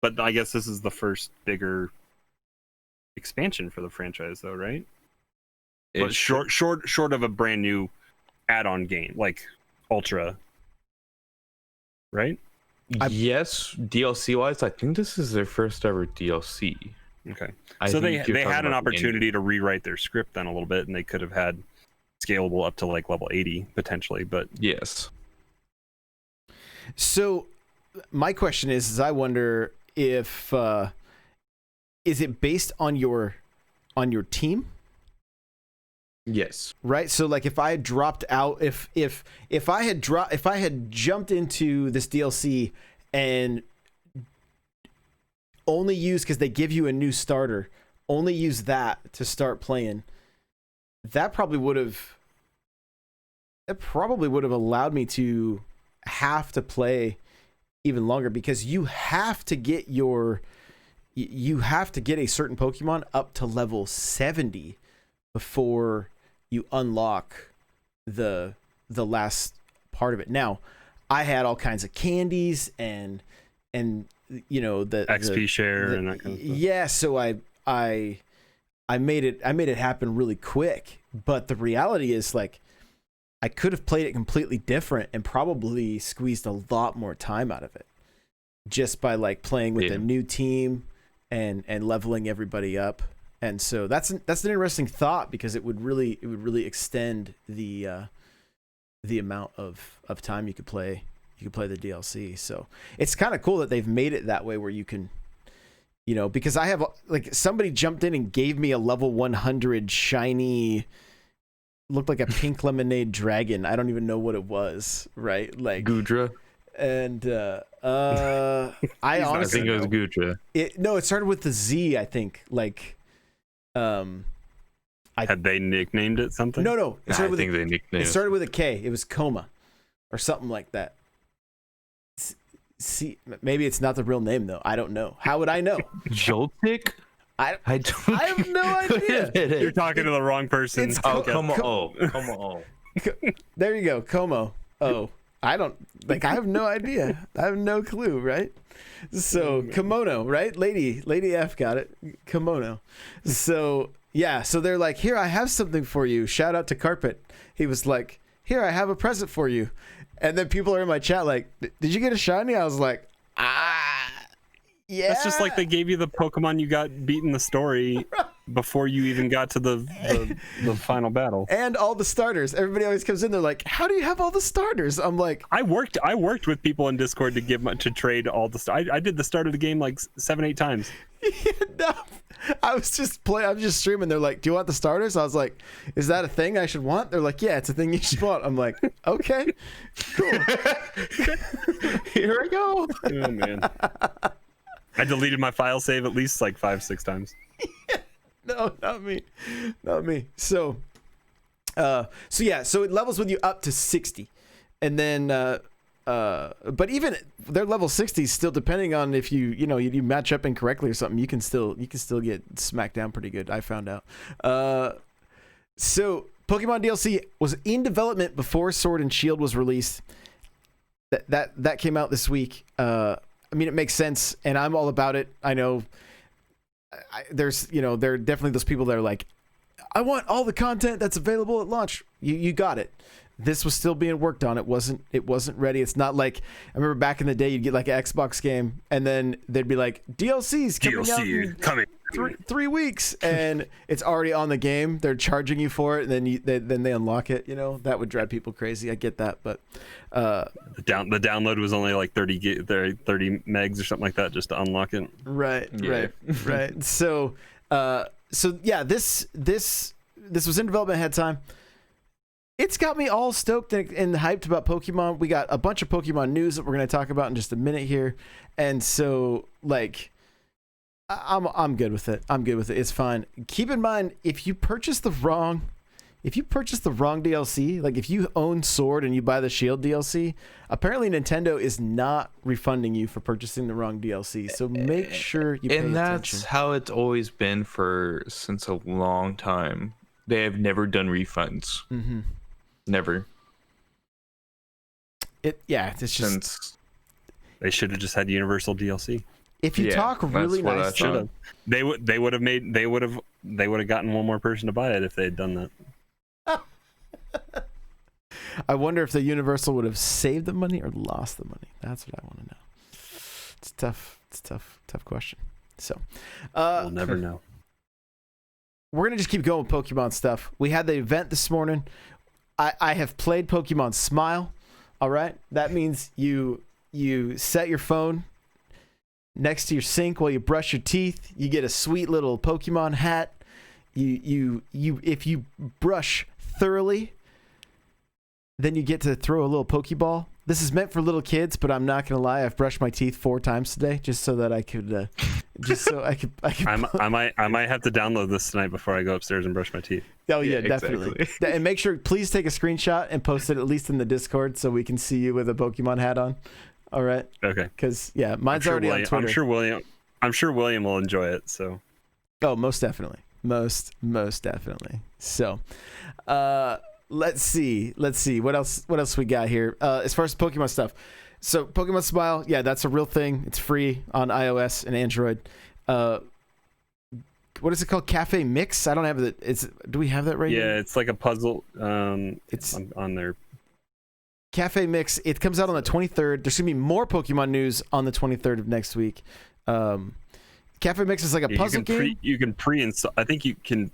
But I guess this is the first bigger expansion for the franchise, though, right? But short of a brand new add-on game like Ultra, right?
Yes, DLC wise, I think this is their first ever DLC.
Okay, so they had an opportunity to rewrite their script then a little bit, and they could have had scalable up to like level 80 potentially. But
yes.
So my question is I wonder if is it based on your team?
Yes.
Right. So like if I had dropped out, if I had jumped into this DLC and only use, because they give you a new starter, only use that to start playing, that probably would have allowed me to have to play even longer, because you have to get a certain Pokemon up to level 70 before you unlock the last part of it. Now, I had all kinds of candies and you know the
XP share and that kind of stuff.
Yeah, so I made it happen really quick. But the reality is, like, I could have played it completely different and probably squeezed a lot more time out of it just by like playing with a new team and leveling everybody up. And so that's an interesting thought, because it would really extend the amount of time you could play the DLC. So it's kind of cool that they've made it that way where you can, you know, because I have, like, somebody jumped in and gave me a level 100 shiny, looked like a pink lemonade dragon. I don't even know what it was, right? Like
Gudra.
And I honestly
think it was Gudra.
It started with the Z, I think. Like
had they nicknamed it something?
No. It started with a K. It was Coma or something like that. See, maybe it's not the real name though. I don't know. How would I know?
Joltik? I
have no idea.
You're talking to the wrong person.
Como. Como.
There you go. Como. Oh, I have no idea. I have no clue, right? So kimono, right? Lady F got it. Kimono. So yeah, so they're like, here, I have something for you. Shout out to Carpet. He was like, here, I have a present for you. And then people are in my chat like, did you get a shiny? I was like, yeah.
That's just like they gave you the Pokemon you got beaten the story before you even got to the final battle.
And all the starters. Everybody always comes in, they're like, how do you have all the starters? I'm like,
I worked with people in Discord to trade all the I did the start of the game like 7-8 times.
No, I was just streaming. They're like, do you want the starters? I was like, is that a thing I should want? They're like, yeah, it's a thing you should want. I'm like, okay, cool. Here I go.
Oh man. I deleted my file save at least like 5-6 times.
No, not me. So it levels with you up to 60, and then but even their level 60 still, depending on if you match up incorrectly or something, you can still get smacked down pretty good. I found out. So Pokemon DLC was in development before Sword and Shield was released. That came out this week. I mean, it makes sense, and I'm all about it. I know there are definitely those people that are like, I want all the content that's available at launch. You got it. This was still being worked on. It wasn't ready. It's not like, I remember back in the day, you'd get like an Xbox game, and then they'd be like, DLC's coming out in 3 weeks, and it's already on the game. They're charging you for it, and then they unlock it. You know, that would drive people crazy. I get that, but
the download was only like 30 megs or something like that just to unlock it.
Right. So yeah, this was in development ahead of time. It's got me all stoked and hyped about Pokemon. We got a bunch of Pokemon news that we're going to talk about in just a minute here. And so, like, I'm good with it. It's fine. Keep in mind, if you purchase the wrong DLC, like if you own Sword and you buy the Shield DLC, apparently Nintendo is not refunding you for purchasing the wrong DLC. So make sure you pay attention.
And that's how it's always been since a long time. They have never done refunds.
Mm-hmm.
Never.
It's just
they should have just had universal DLC.
If you talk really nice,
they would have gotten one more person to buy it if they had done that.
I wonder if the Universal would have saved the money or lost the money. That's what I want to know. It's tough question. So
we'll never know.
We're gonna just keep going with Pokemon stuff. We had the event this morning. I have played Pokemon Smile. All right, that means you set your phone next to your sink while you brush your teeth. You get a sweet little Pokemon hat. You if you brush thoroughly, then you get to throw a little Pokeball. This is meant for little kids, but I'm not gonna lie. I've brushed my teeth 4 times today just so that I could. I
might have to download this tonight before I go upstairs and brush my teeth.
Oh yeah, definitely. Exactly. And make sure, please take a screenshot and post it at least in the Discord so we can see you with a Pokemon hat on. All right.
Okay.
Because yeah, mine's already on Twitter.
I'm sure William will enjoy it. So.
Oh, most definitely. Most definitely. So, Let's see. What else we got here? As far as Pokemon stuff. So Pokemon Smile, yeah, that's a real thing. It's free on iOS and Android. What is it called? Cafe Mix? I don't have it. Do we have that right here?
Yeah, it's like a puzzle.
It's
on there.
Cafe Mix. It comes out on the 23rd. There's gonna be more Pokemon news on the 23rd of next week. Cafe Mix is like a puzzle game.
You can pre-install. I think you can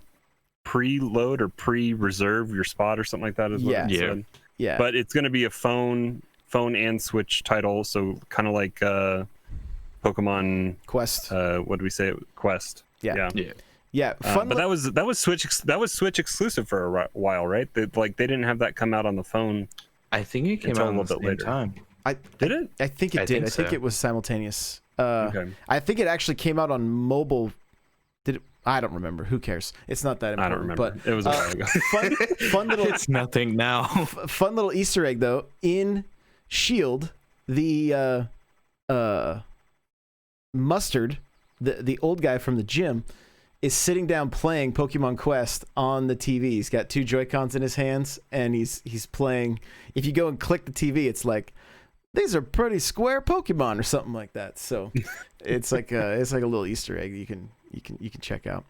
preload or pre-reserve your spot or something like that. Is what it said.
Yeah.
But it's gonna be a phone and Switch title, so kind of like Pokemon
Quest.
What do we say? Quest.
Yeah.
But that was Switch exclusive for a while, right? They didn't have that come out on the phone.
I think it came out a little bit later.
Time.
Did it?
I think it did. I think it was simultaneous. Okay. I think it actually came out on mobile. Did it? I don't remember. Who cares? It's not that important.
I don't remember.
But
it was a while ago.
Fun little.
It's nothing now.
Fun little Easter egg though. In Shield, the Mustard, the old guy from the gym, is sitting down playing Pokemon Quest on the TV. He's got 2 Joy-Cons in his hands, and he's playing. If you go and click the TV, it's like, these are pretty square Pokemon or something like that. So it's like a little Easter egg you can check out.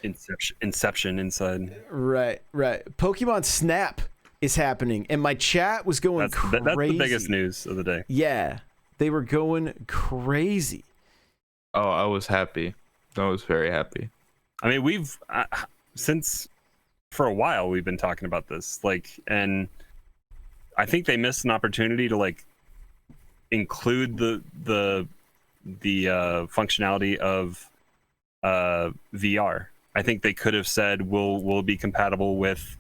Inception inside.
Right. Pokemon Snap is happening, and my chat was going crazy.
That's the biggest news of the day.
Yeah, they were going crazy.
Oh, I was happy. I was very happy.
I mean, we've since for a while we've been talking about this, and I think they missed an opportunity to include the functionality of VR. I think they could have said we'll be compatible with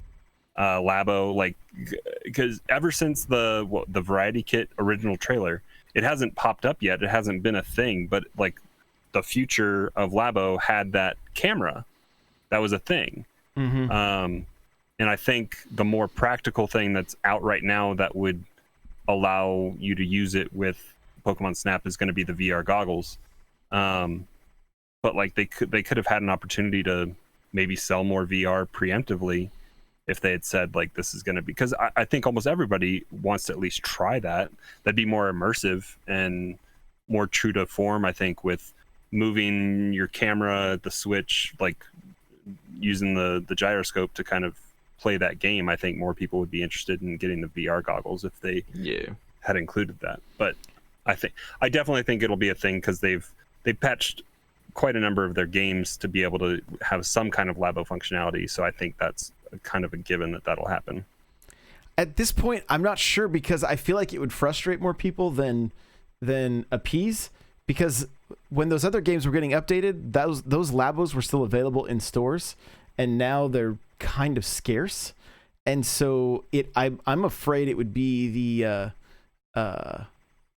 Labo, because ever since the Variety Kit original trailer, it hasn't popped up yet. It hasn't been a thing, but the future of Labo had that camera. That was a thing.
Mm-hmm.
And I think the more practical thing that's out right now that would allow you to use it with Pokemon Snap is going to be the VR goggles. But they could have had an opportunity to maybe sell more VR preemptively if they had said this is going to be, because I think almost everybody wants to at least try that. That'd be more immersive and more true to form, I think, with moving your camera, the Switch, using the gyroscope to kind of play that game. I think more people would be interested in getting the VR goggles if they had included that. But I definitely think it'll be a thing, because they've patched quite a number of their games to be able to have some kind of Labo functionality. So I think that's kind of a given that'll happen.
At this point, I'm not sure, because I feel like it would frustrate more people than appease, because when those other games were getting updated, those Labos were still available in stores, and now they're kind of scarce. And so I'm afraid it would be the whole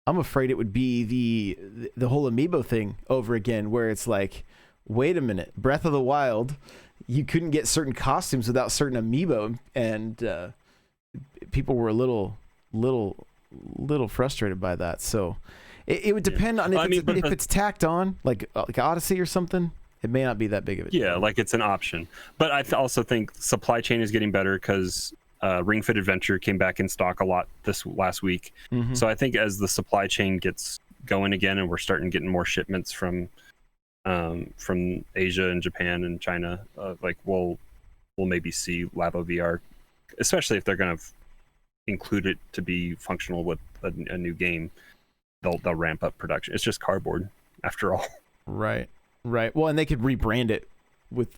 amiibo thing over again, where it's like, wait a minute, Breath of the Wild, you couldn't get certain costumes without certain amiibo, and people were a little frustrated by that. So it would depend on if it's tacked on, like Odyssey or something. It may not be that big of a deal.
Yeah, it's an option. But I also think supply chain is getting better, because Ring Fit Adventure came back in stock a lot this last week.
Mm-hmm.
So I think as the supply chain gets going again, and we're starting getting more shipments from Asia and Japan and China, we'll maybe see Labo VR, especially if they're going to include it to be functional with a new game. They'll ramp up production. It's just cardboard after all.
Right. Well, and they could rebrand it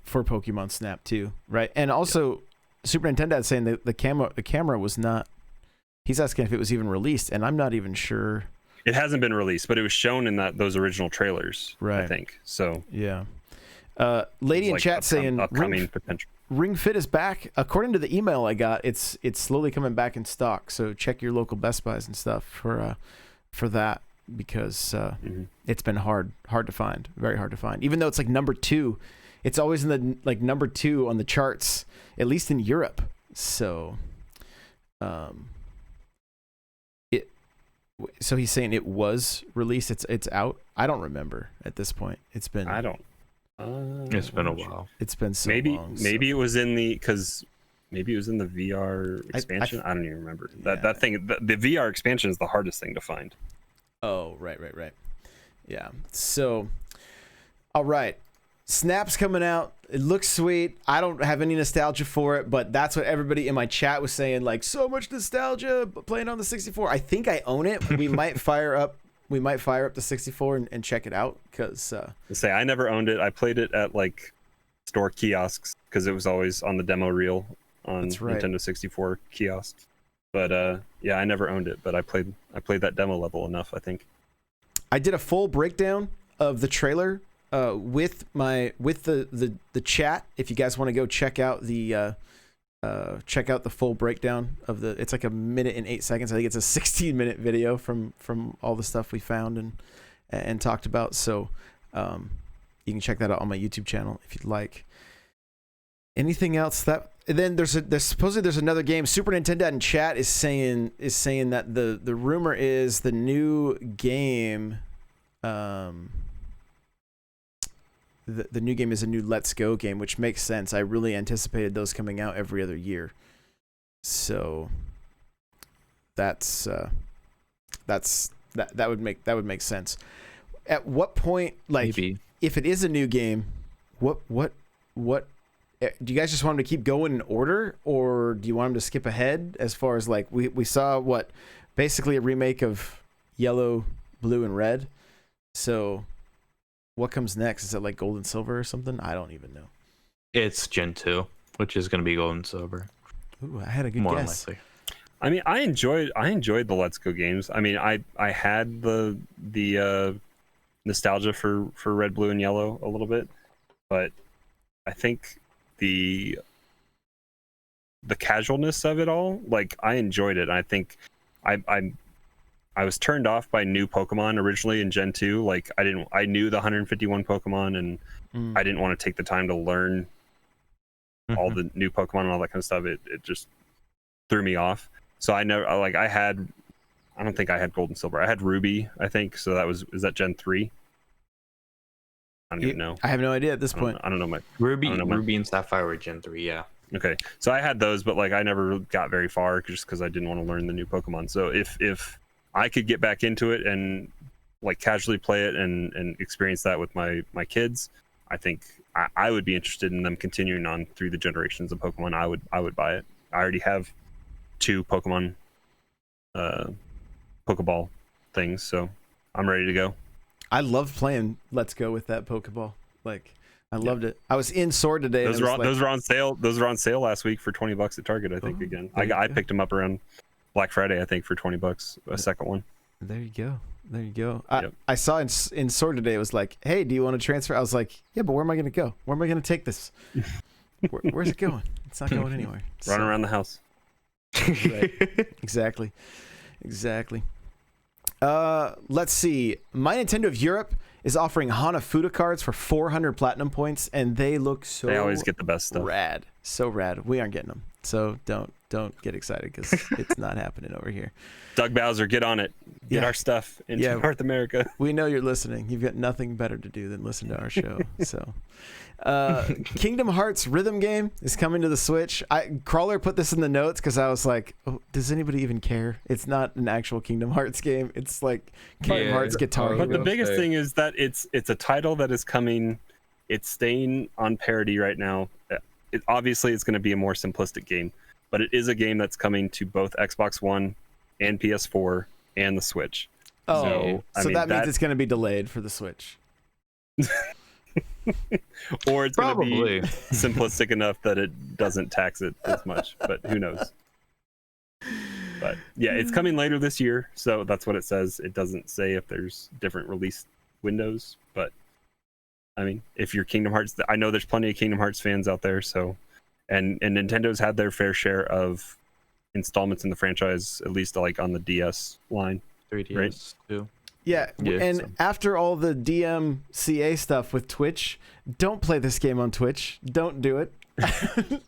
for Pokemon Snap too, right? And also, Super Nintendo is saying that the camera was not. He's asking if it was even released, and I'm not even sure.
It hasn't been released, but it was shown in those original trailers,
right?
I think so.
Yeah. Lady in chat saying
upcoming potential.
Ring Fit is back. According to the email I got, it's slowly coming back in stock. So check your local Best Buys and stuff for that, because it's been hard to find, very hard to find. Even though it's number 2, it's always in the number 2 on the charts, at least in Europe. So, so he's saying it was released. It's out. I don't remember at this point. It's been.
I don't
It's been a while.
It's been so
maybe
long.
maybe it was in the VR expansion. I don't even remember. That thing. The VR expansion is the hardest thing to find.
Oh, right. Yeah. So, all right. Snap's coming out. It looks sweet. I don't have any nostalgia for it, but that's what everybody in my chat was saying. Like, so much nostalgia playing on the 64. I think I own it. We might fire up the 64 and check it out because.
Say I never owned it. I played it at like store kiosks because it was always on the demo reel on Nintendo 64 kiosks. But yeah, I never owned it. But I played that demo level enough, I think.
I did a full breakdown of the trailer with the chat. If you guys want to go check out the full breakdown of the, it's like 1 minute and 8 seconds. I think it's a 16-minute video from all the stuff we found and talked about. So you can check that out on my YouTube channel if you'd like. Anything else then there's supposedly there's another game. Super Nintendo in chat is saying that the rumor is the new game. The new game is a new Let's Go game, which makes sense. I really anticipated those coming out every other year. So that would make sense. At what point, like,
Maybe.
if it is a new game, what do you guys just want them to keep going in order, or do you want them to skip ahead? As far as like we saw basically a remake of Yellow, Blue, and Red. So what comes next? Is it like Gold and Silver or something? I don't even know.
It's Gen 2, which is going to be Gold and Silver.
Ooh, I had a good
More
guess.
likely.
I mean, I enjoyed the Let's Go games. I mean, I had the nostalgia for Red, Blue, and Yellow a little bit, but I think the casualness of it all, like, I enjoyed it. I think I was turned off by new Pokemon originally in Gen 2. Like, I knew the 151 Pokemon, and I didn't want to take the time to learn all the new Pokemon and all that kind of stuff. It just threw me off. So I don't think I had Gold and Silver. I had Ruby, I think. So is that Gen 3? I don't even know.
I have no idea at this point.
I don't know
Ruby and Sapphire were Gen 3, yeah.
Okay, so I had those, but like I never got very far just because I didn't want to learn the new Pokemon. So if I could get back into it and like casually play it and experience that with my kids, I think I would be interested in them continuing on through the generations of Pokemon. I would buy it. I already have 2 Pokemon Pokeball things, so I'm ready to go.
I loved playing Let's Go with that Pokeball. Like, I loved it. I was in Sword today.
Those were on sale. Those were on sale last week for $20 at Target, I think. Again, I picked them up around Black Friday, I think, for $20. A second one.
There you go.
Yep.
I saw in Sword today. It was like, hey, do you want to transfer? I was like, yeah, but where am I going to go? Where am I going to take this? Where's it going? It's not going anywhere.
Running around the house.
Right. Exactly. Let's see. My Nintendo of Europe is offering Hanafuda cards for 400 platinum points, and they look so.
They always get the best stuff.
Rad, so rad. We aren't getting them, so don't get excited because it's not happening over here.
Doug Bowser, get on it. Get our stuff into North America.
We know you're listening. You've got nothing better to do than listen to our show. So, Kingdom Hearts rhythm game is coming to the Switch. Crawler put this in the notes because I was like, oh, does anybody even care? It's not an actual Kingdom Hearts game. It's like Kingdom Hearts Guitar
But
Hero.
the biggest thing is that it's a title that is coming. It's staying on parity right now. Obviously, it's going to be a more simplistic game, but it is a game that's coming to both Xbox One and PS4 and the Switch.
So that means it's going to be delayed for the Switch.
Or it's going to
Probably.
be simplistic enough that it doesn't tax it as much, but who knows. But yeah, it's coming later this year, so that's what it says. It doesn't say if there's different release windows, but I mean, if you're Kingdom Hearts, I know there's plenty of Kingdom Hearts fans out there, so and Nintendo's had their fair share of installments in the franchise, at least like on the DS line.
3DS
Right.
too.
Yeah, and after all the DMCA stuff with Twitch, don't play this game on Twitch. Don't do it.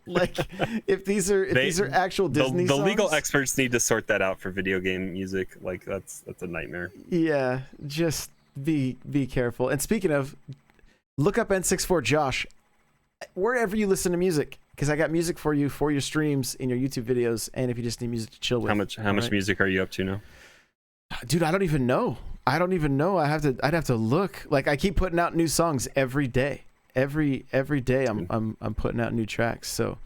Like, if these are actual Disney
the
songs,
legal experts need to sort that out for video game music. Like, that's a nightmare.
Yeah, just be careful. And speaking of, look up N64 Josh wherever you listen to music, because I got music for you for your streams in your YouTube videos, and if you just need music to chill with.
How much music are you up to now?
Dude, I don't even know. I'd have to look. Like, I keep putting out new songs every day. Every day I'm putting out new tracks. So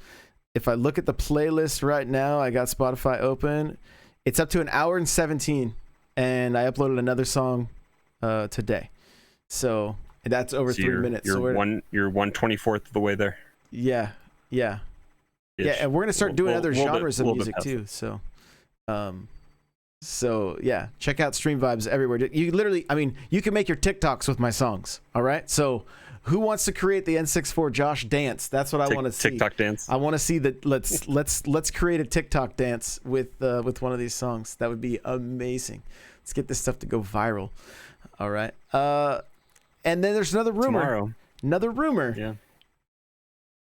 if I look at the playlist right now, I got Spotify open. It's up to 1 hour and 17, and I uploaded another song today. So that's over 3 minutes.
You're 1/24th of the way there.
Yeah. Yeah, and we're gonna start doing other genres of music too. So yeah, check out Stream Vibes everywhere. You literally, I mean, you can make your TikToks with my songs. All right. So who wants to create the N64 Josh dance? That's what I want to see.
TikTok dance.
I want to see that. Let's create a TikTok dance with one of these songs. That would be amazing. Let's get this stuff to go viral. All right. And then there's another rumor.
Tomorrow.
Another rumor.
Yeah.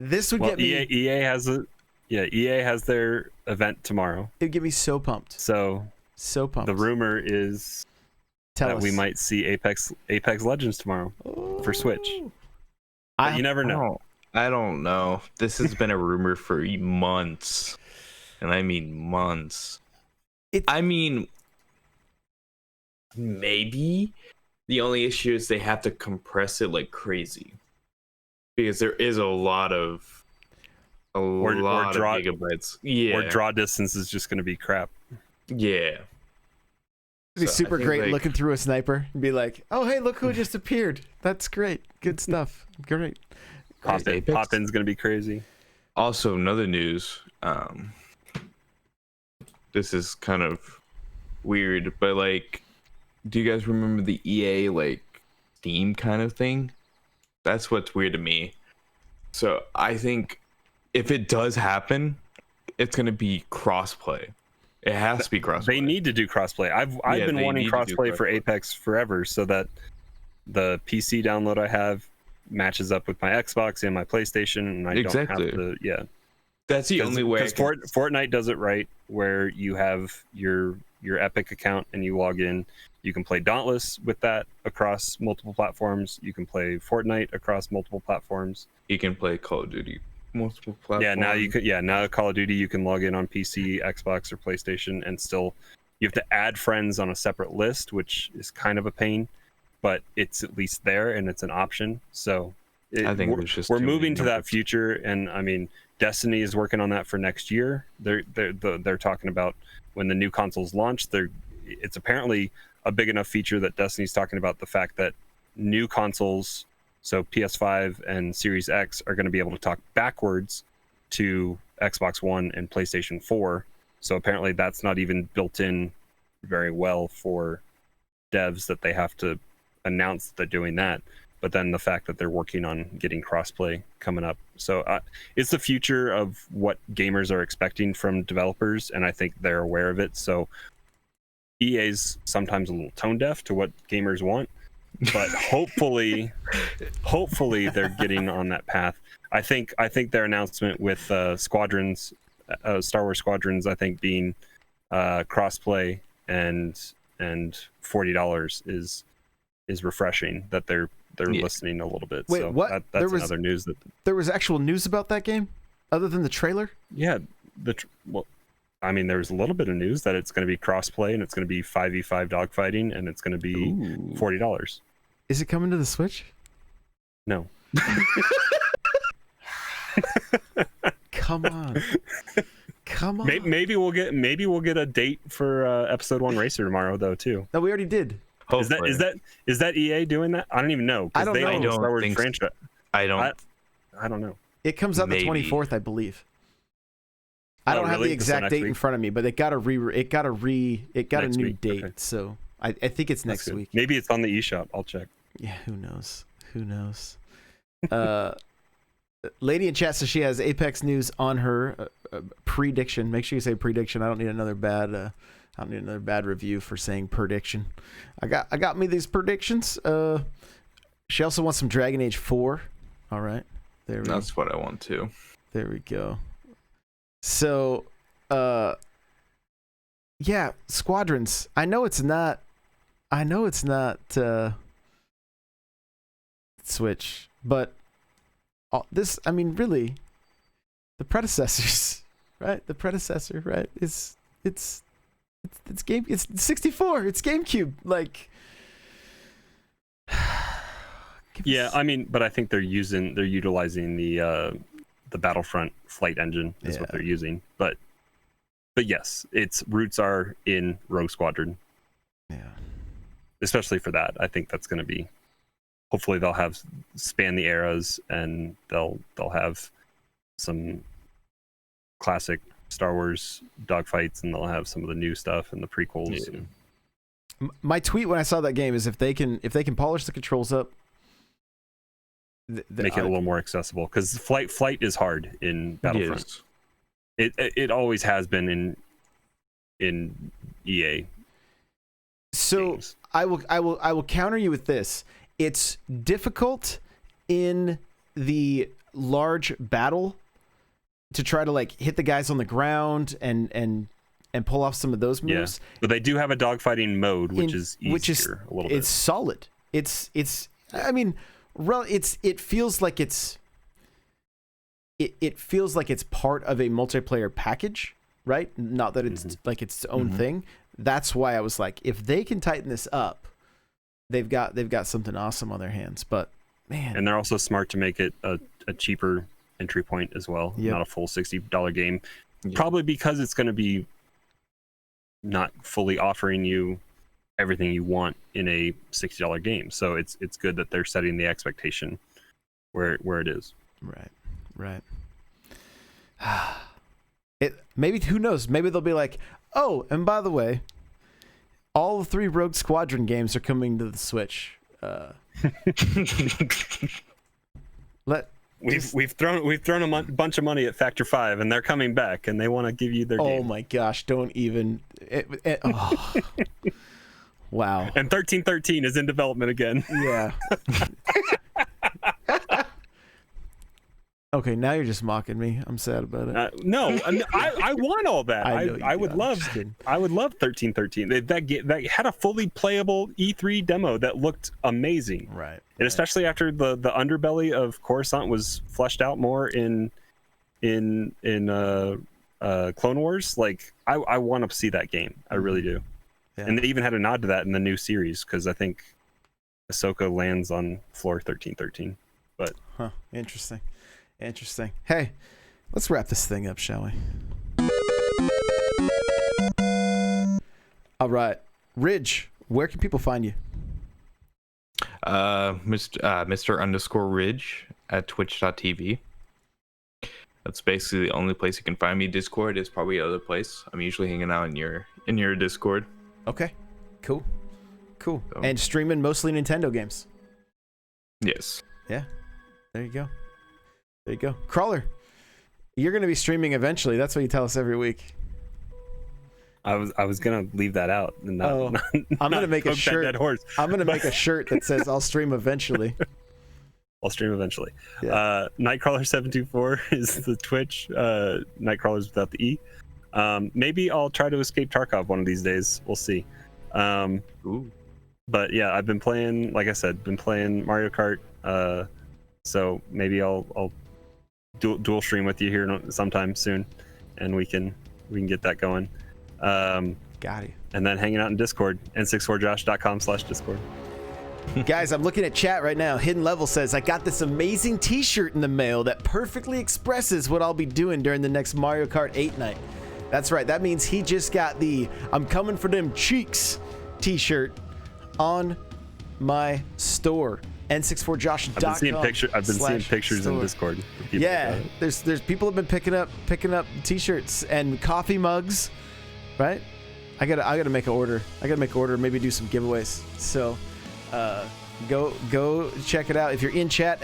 This would get me.
EA has their event tomorrow.
It'd get me so pumped.
So
pumped.
The rumor is that we might see Apex Legends tomorrow for Switch. But you never know.
I don't know. This has been a rumor for months, and I mean months. Maybe the only issue is they have to compress it like crazy, because there is a lot of gigabytes. Yeah.
Or draw distance is just going to be crap.
Yeah.
It'd be super great looking through a sniper and be like, oh, hey, look who just appeared. That's great. Good stuff. Great.
Pop-in's going to be crazy.
Also, another news. This is kind of weird, but like, do you guys remember the EA like Steam kind of thing? That's what's weird to me. So I think if it does happen, it's going to be crossplay. It has to be crossplay.
They need to do crossplay. I've been wanting crossplay for Apex forever, so that the PC download I have matches up with my Xbox and my PlayStation, and I don't have to. Yeah,
that's the only way.
Because Fortnite does it right, where you have your Epic account and you log in. You can play Dauntless with that across multiple platforms. You can play Fortnite across multiple platforms.
You can play Call of Duty multiple platforms.
Yeah, now you could. Yeah, now Call of Duty you can log in on PC, Xbox, or PlayStation, and still you have to add friends on a separate list, which is kind of a pain, but it's at least there and it's an option. So
I think
we're moving to that future, and I mean, Destiny is working on that for next year. They're talking about when the new consoles launch. It's apparently a big enough feature that Destiny's talking about the fact that new consoles, so PS5 and Series X, are going to be able to talk backwards to Xbox One and PlayStation 4. So apparently that's not even built in very well for devs, that they have to announce that they're doing that. But then the fact that they're working on getting crossplay coming up. So it's the future of what gamers are expecting from developers, and I think they're aware of it. So EA's sometimes a little tone deaf to what gamers want, but hopefully they're getting on that path. I think their announcement with Squadrons, Star Wars Squadrons, I think being crossplay and $40 is refreshing, that they're listening a little bit.
Wait,
so
what?
That's another news that
there was actual news about that game other than the trailer.
Yeah, I mean, there's a little bit of news that it's going to be crossplay and it's going to be 5v5 dogfighting and it's going to be $40.
Is it coming to the Switch?
No.
Come on.
Maybe we'll get a date for episode 1 Racer tomorrow though too.
No, we already did.
Is that EA doing that? I don't even know.
I don't know.
Own the Star Wars franchise.
I don't
know.
It comes out the 24th, I believe. I don't have the exact date in front of me, but it got a new date. Okay. So I think it's next week.
Maybe it's on the eShop. I'll check.
Yeah, who knows? Lady in chat says she has Apex news on her prediction. Make sure you say prediction. I don't need another bad review for saying prediction. I got me these predictions. She also wants some Dragon Age 4. All right,
that's what I want too.
There we go. So, yeah, Squadrons. I know it's not Switch. but this, I mean, really, the predecessors, right? The predecessor, right? It's game. It's 64. It's GameCube. Like,
yeah, I mean, but I think they're utilizing the Battlefront flight engine is what they're using. But yes, its roots are in Rogue Squadron.
Yeah.
Especially for that, I think that's going to be. Hopefully, they'll have span the eras, and they'll have some classic Star Wars dogfights, and they'll have some of the new stuff and the prequels.
Yeah. My tweet when I saw that game is if they can polish the controls up,
make it a little more accessible, because flight is hard in Battlefront. It always has been in EA.
So
games.
I will counter you with this. It's difficult in the large battle to try to like hit the guys on the ground and pull off some of those moves.
Yeah, but they do have a dogfighting mode, which is easier a little bit.
It's solid. It's I mean, it feels like it's part of a multiplayer package, right? Not that it's like its own thing. That's why I was like, if they can tighten this up, they've got something awesome on their hands. But man,
and they're also smart to make it a cheaper entry point as well.
Yep.
Not a full $60 game, probably because it's going to be not fully offering you everything you want in a $60 game. So it's good that they're setting the expectation where it is.
Right. Maybe, who knows? Maybe they'll be like, oh, and by the way, all the 3 Rogue Squadron games are coming to the Switch.
We've thrown a bunch of money at Factor 5, and they're coming back, and they want to give you their game.
Oh my gosh! Don't even. Oh. Wow.
And 1313 is in development again.
Yeah. Okay, now you're just mocking me. I'm sad about it.
No, I want all that. I would love 1313. That had a fully playable E3 demo that looked amazing.
Right.
And especially after the underbelly of Coruscant was fleshed out more in Clone Wars. Like I want to see that game. I really do. Yeah. And they even had a nod to that in the new series, because I think Ahsoka lands on floor 1313. But
Interesting. Hey, let's wrap this thing up, shall we? All right, Ridge, where can people find you?
Mr._Ridge at twitch.tv. That's basically the only place you can find me. Discord is probably the other place. I'm usually hanging out in your Discord.
Okay, cool. So. And streaming mostly Nintendo games.
Yes.
Yeah. There you go. Crawler, you're going to be streaming eventually. That's what you tell us every week.
I was gonna leave that out. And not,
I'm gonna make a shirt.
Dead horse.
I'm gonna make a shirt that says "I'll stream eventually."
I'll stream eventually.
Yeah.
Nightcrawler724 is the Twitch. Nightcrawler's without the E. Maybe I'll try to escape Tarkov one of these days. We'll see.
Ooh.
But yeah, I've been playing. Like I said, Mario Kart. So maybe I'll dual stream with you here sometime soon, and we can get that going.
Got it.
And then hanging out in Discord, n64josh.com/discord.
Guys, I'm looking at chat right now. Hidden Level says, I got this amazing t-shirt in the mail that perfectly expresses what I'll be doing during the next Mario Kart 8 night. That's right. That means he just got the I'm coming for them cheeks t-shirt on my store. N64josh.com.
I've been seeing pictures in Discord.
Yeah, there's people have been picking up t-shirts and coffee mugs, right? I gotta make an order. Maybe do some giveaways. So go check it out. If you're in chat,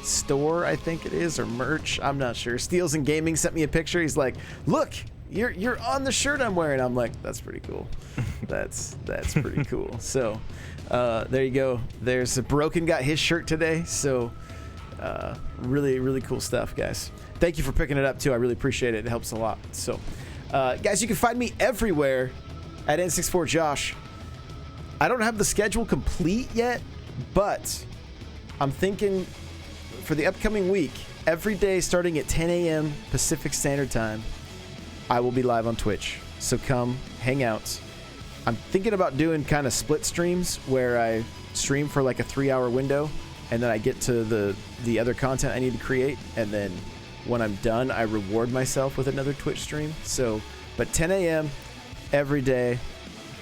!store, I think it is, or merch. I'm not sure. Steels and Gaming sent me a picture. He's like, look, you're on the shirt I'm wearing. I'm like, that's pretty cool. That's pretty cool. So there you go. There's a Broken got his shirt today. So really, really cool stuff, guys. Thank you for picking it up too. I really appreciate it. It helps a lot. So guys, you can find me everywhere at N64Josh. I don't have the schedule complete yet, but I'm thinking for the upcoming week, every day starting at 10 a.m. Pacific Standard Time, I will be live on Twitch. So come hang out. I'm thinking about doing kind of split streams where I stream for like a 3-hour window, and then I get to the other content I need to create, and then when I'm done, I reward myself with another Twitch stream. So, but 10 a.m. every day.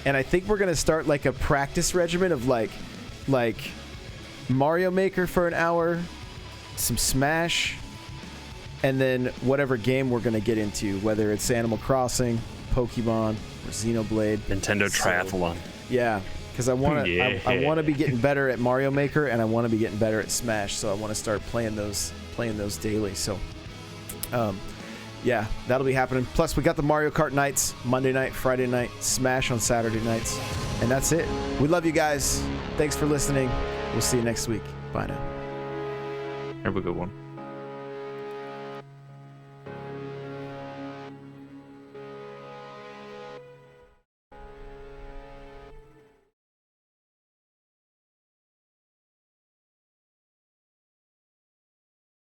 And I think we're going to start like a practice regimen of like Mario Maker for an hour, some Smash, and then whatever game we're going to get into, whether it's Animal Crossing, Pokemon, or Xenoblade.
Nintendo Triathlon.
Yeah, because I want to
Yeah.
I want to be getting better at Mario Maker, and I want to be getting better at Smash, so I want to start playing those daily. So yeah, that'll be happening. Plus, we got the Mario Kart nights, Monday night, Friday night, Smash on Saturday nights. And that's it. We love you guys. Thanks for listening. We'll see you next week. Bye now.
Have a good one.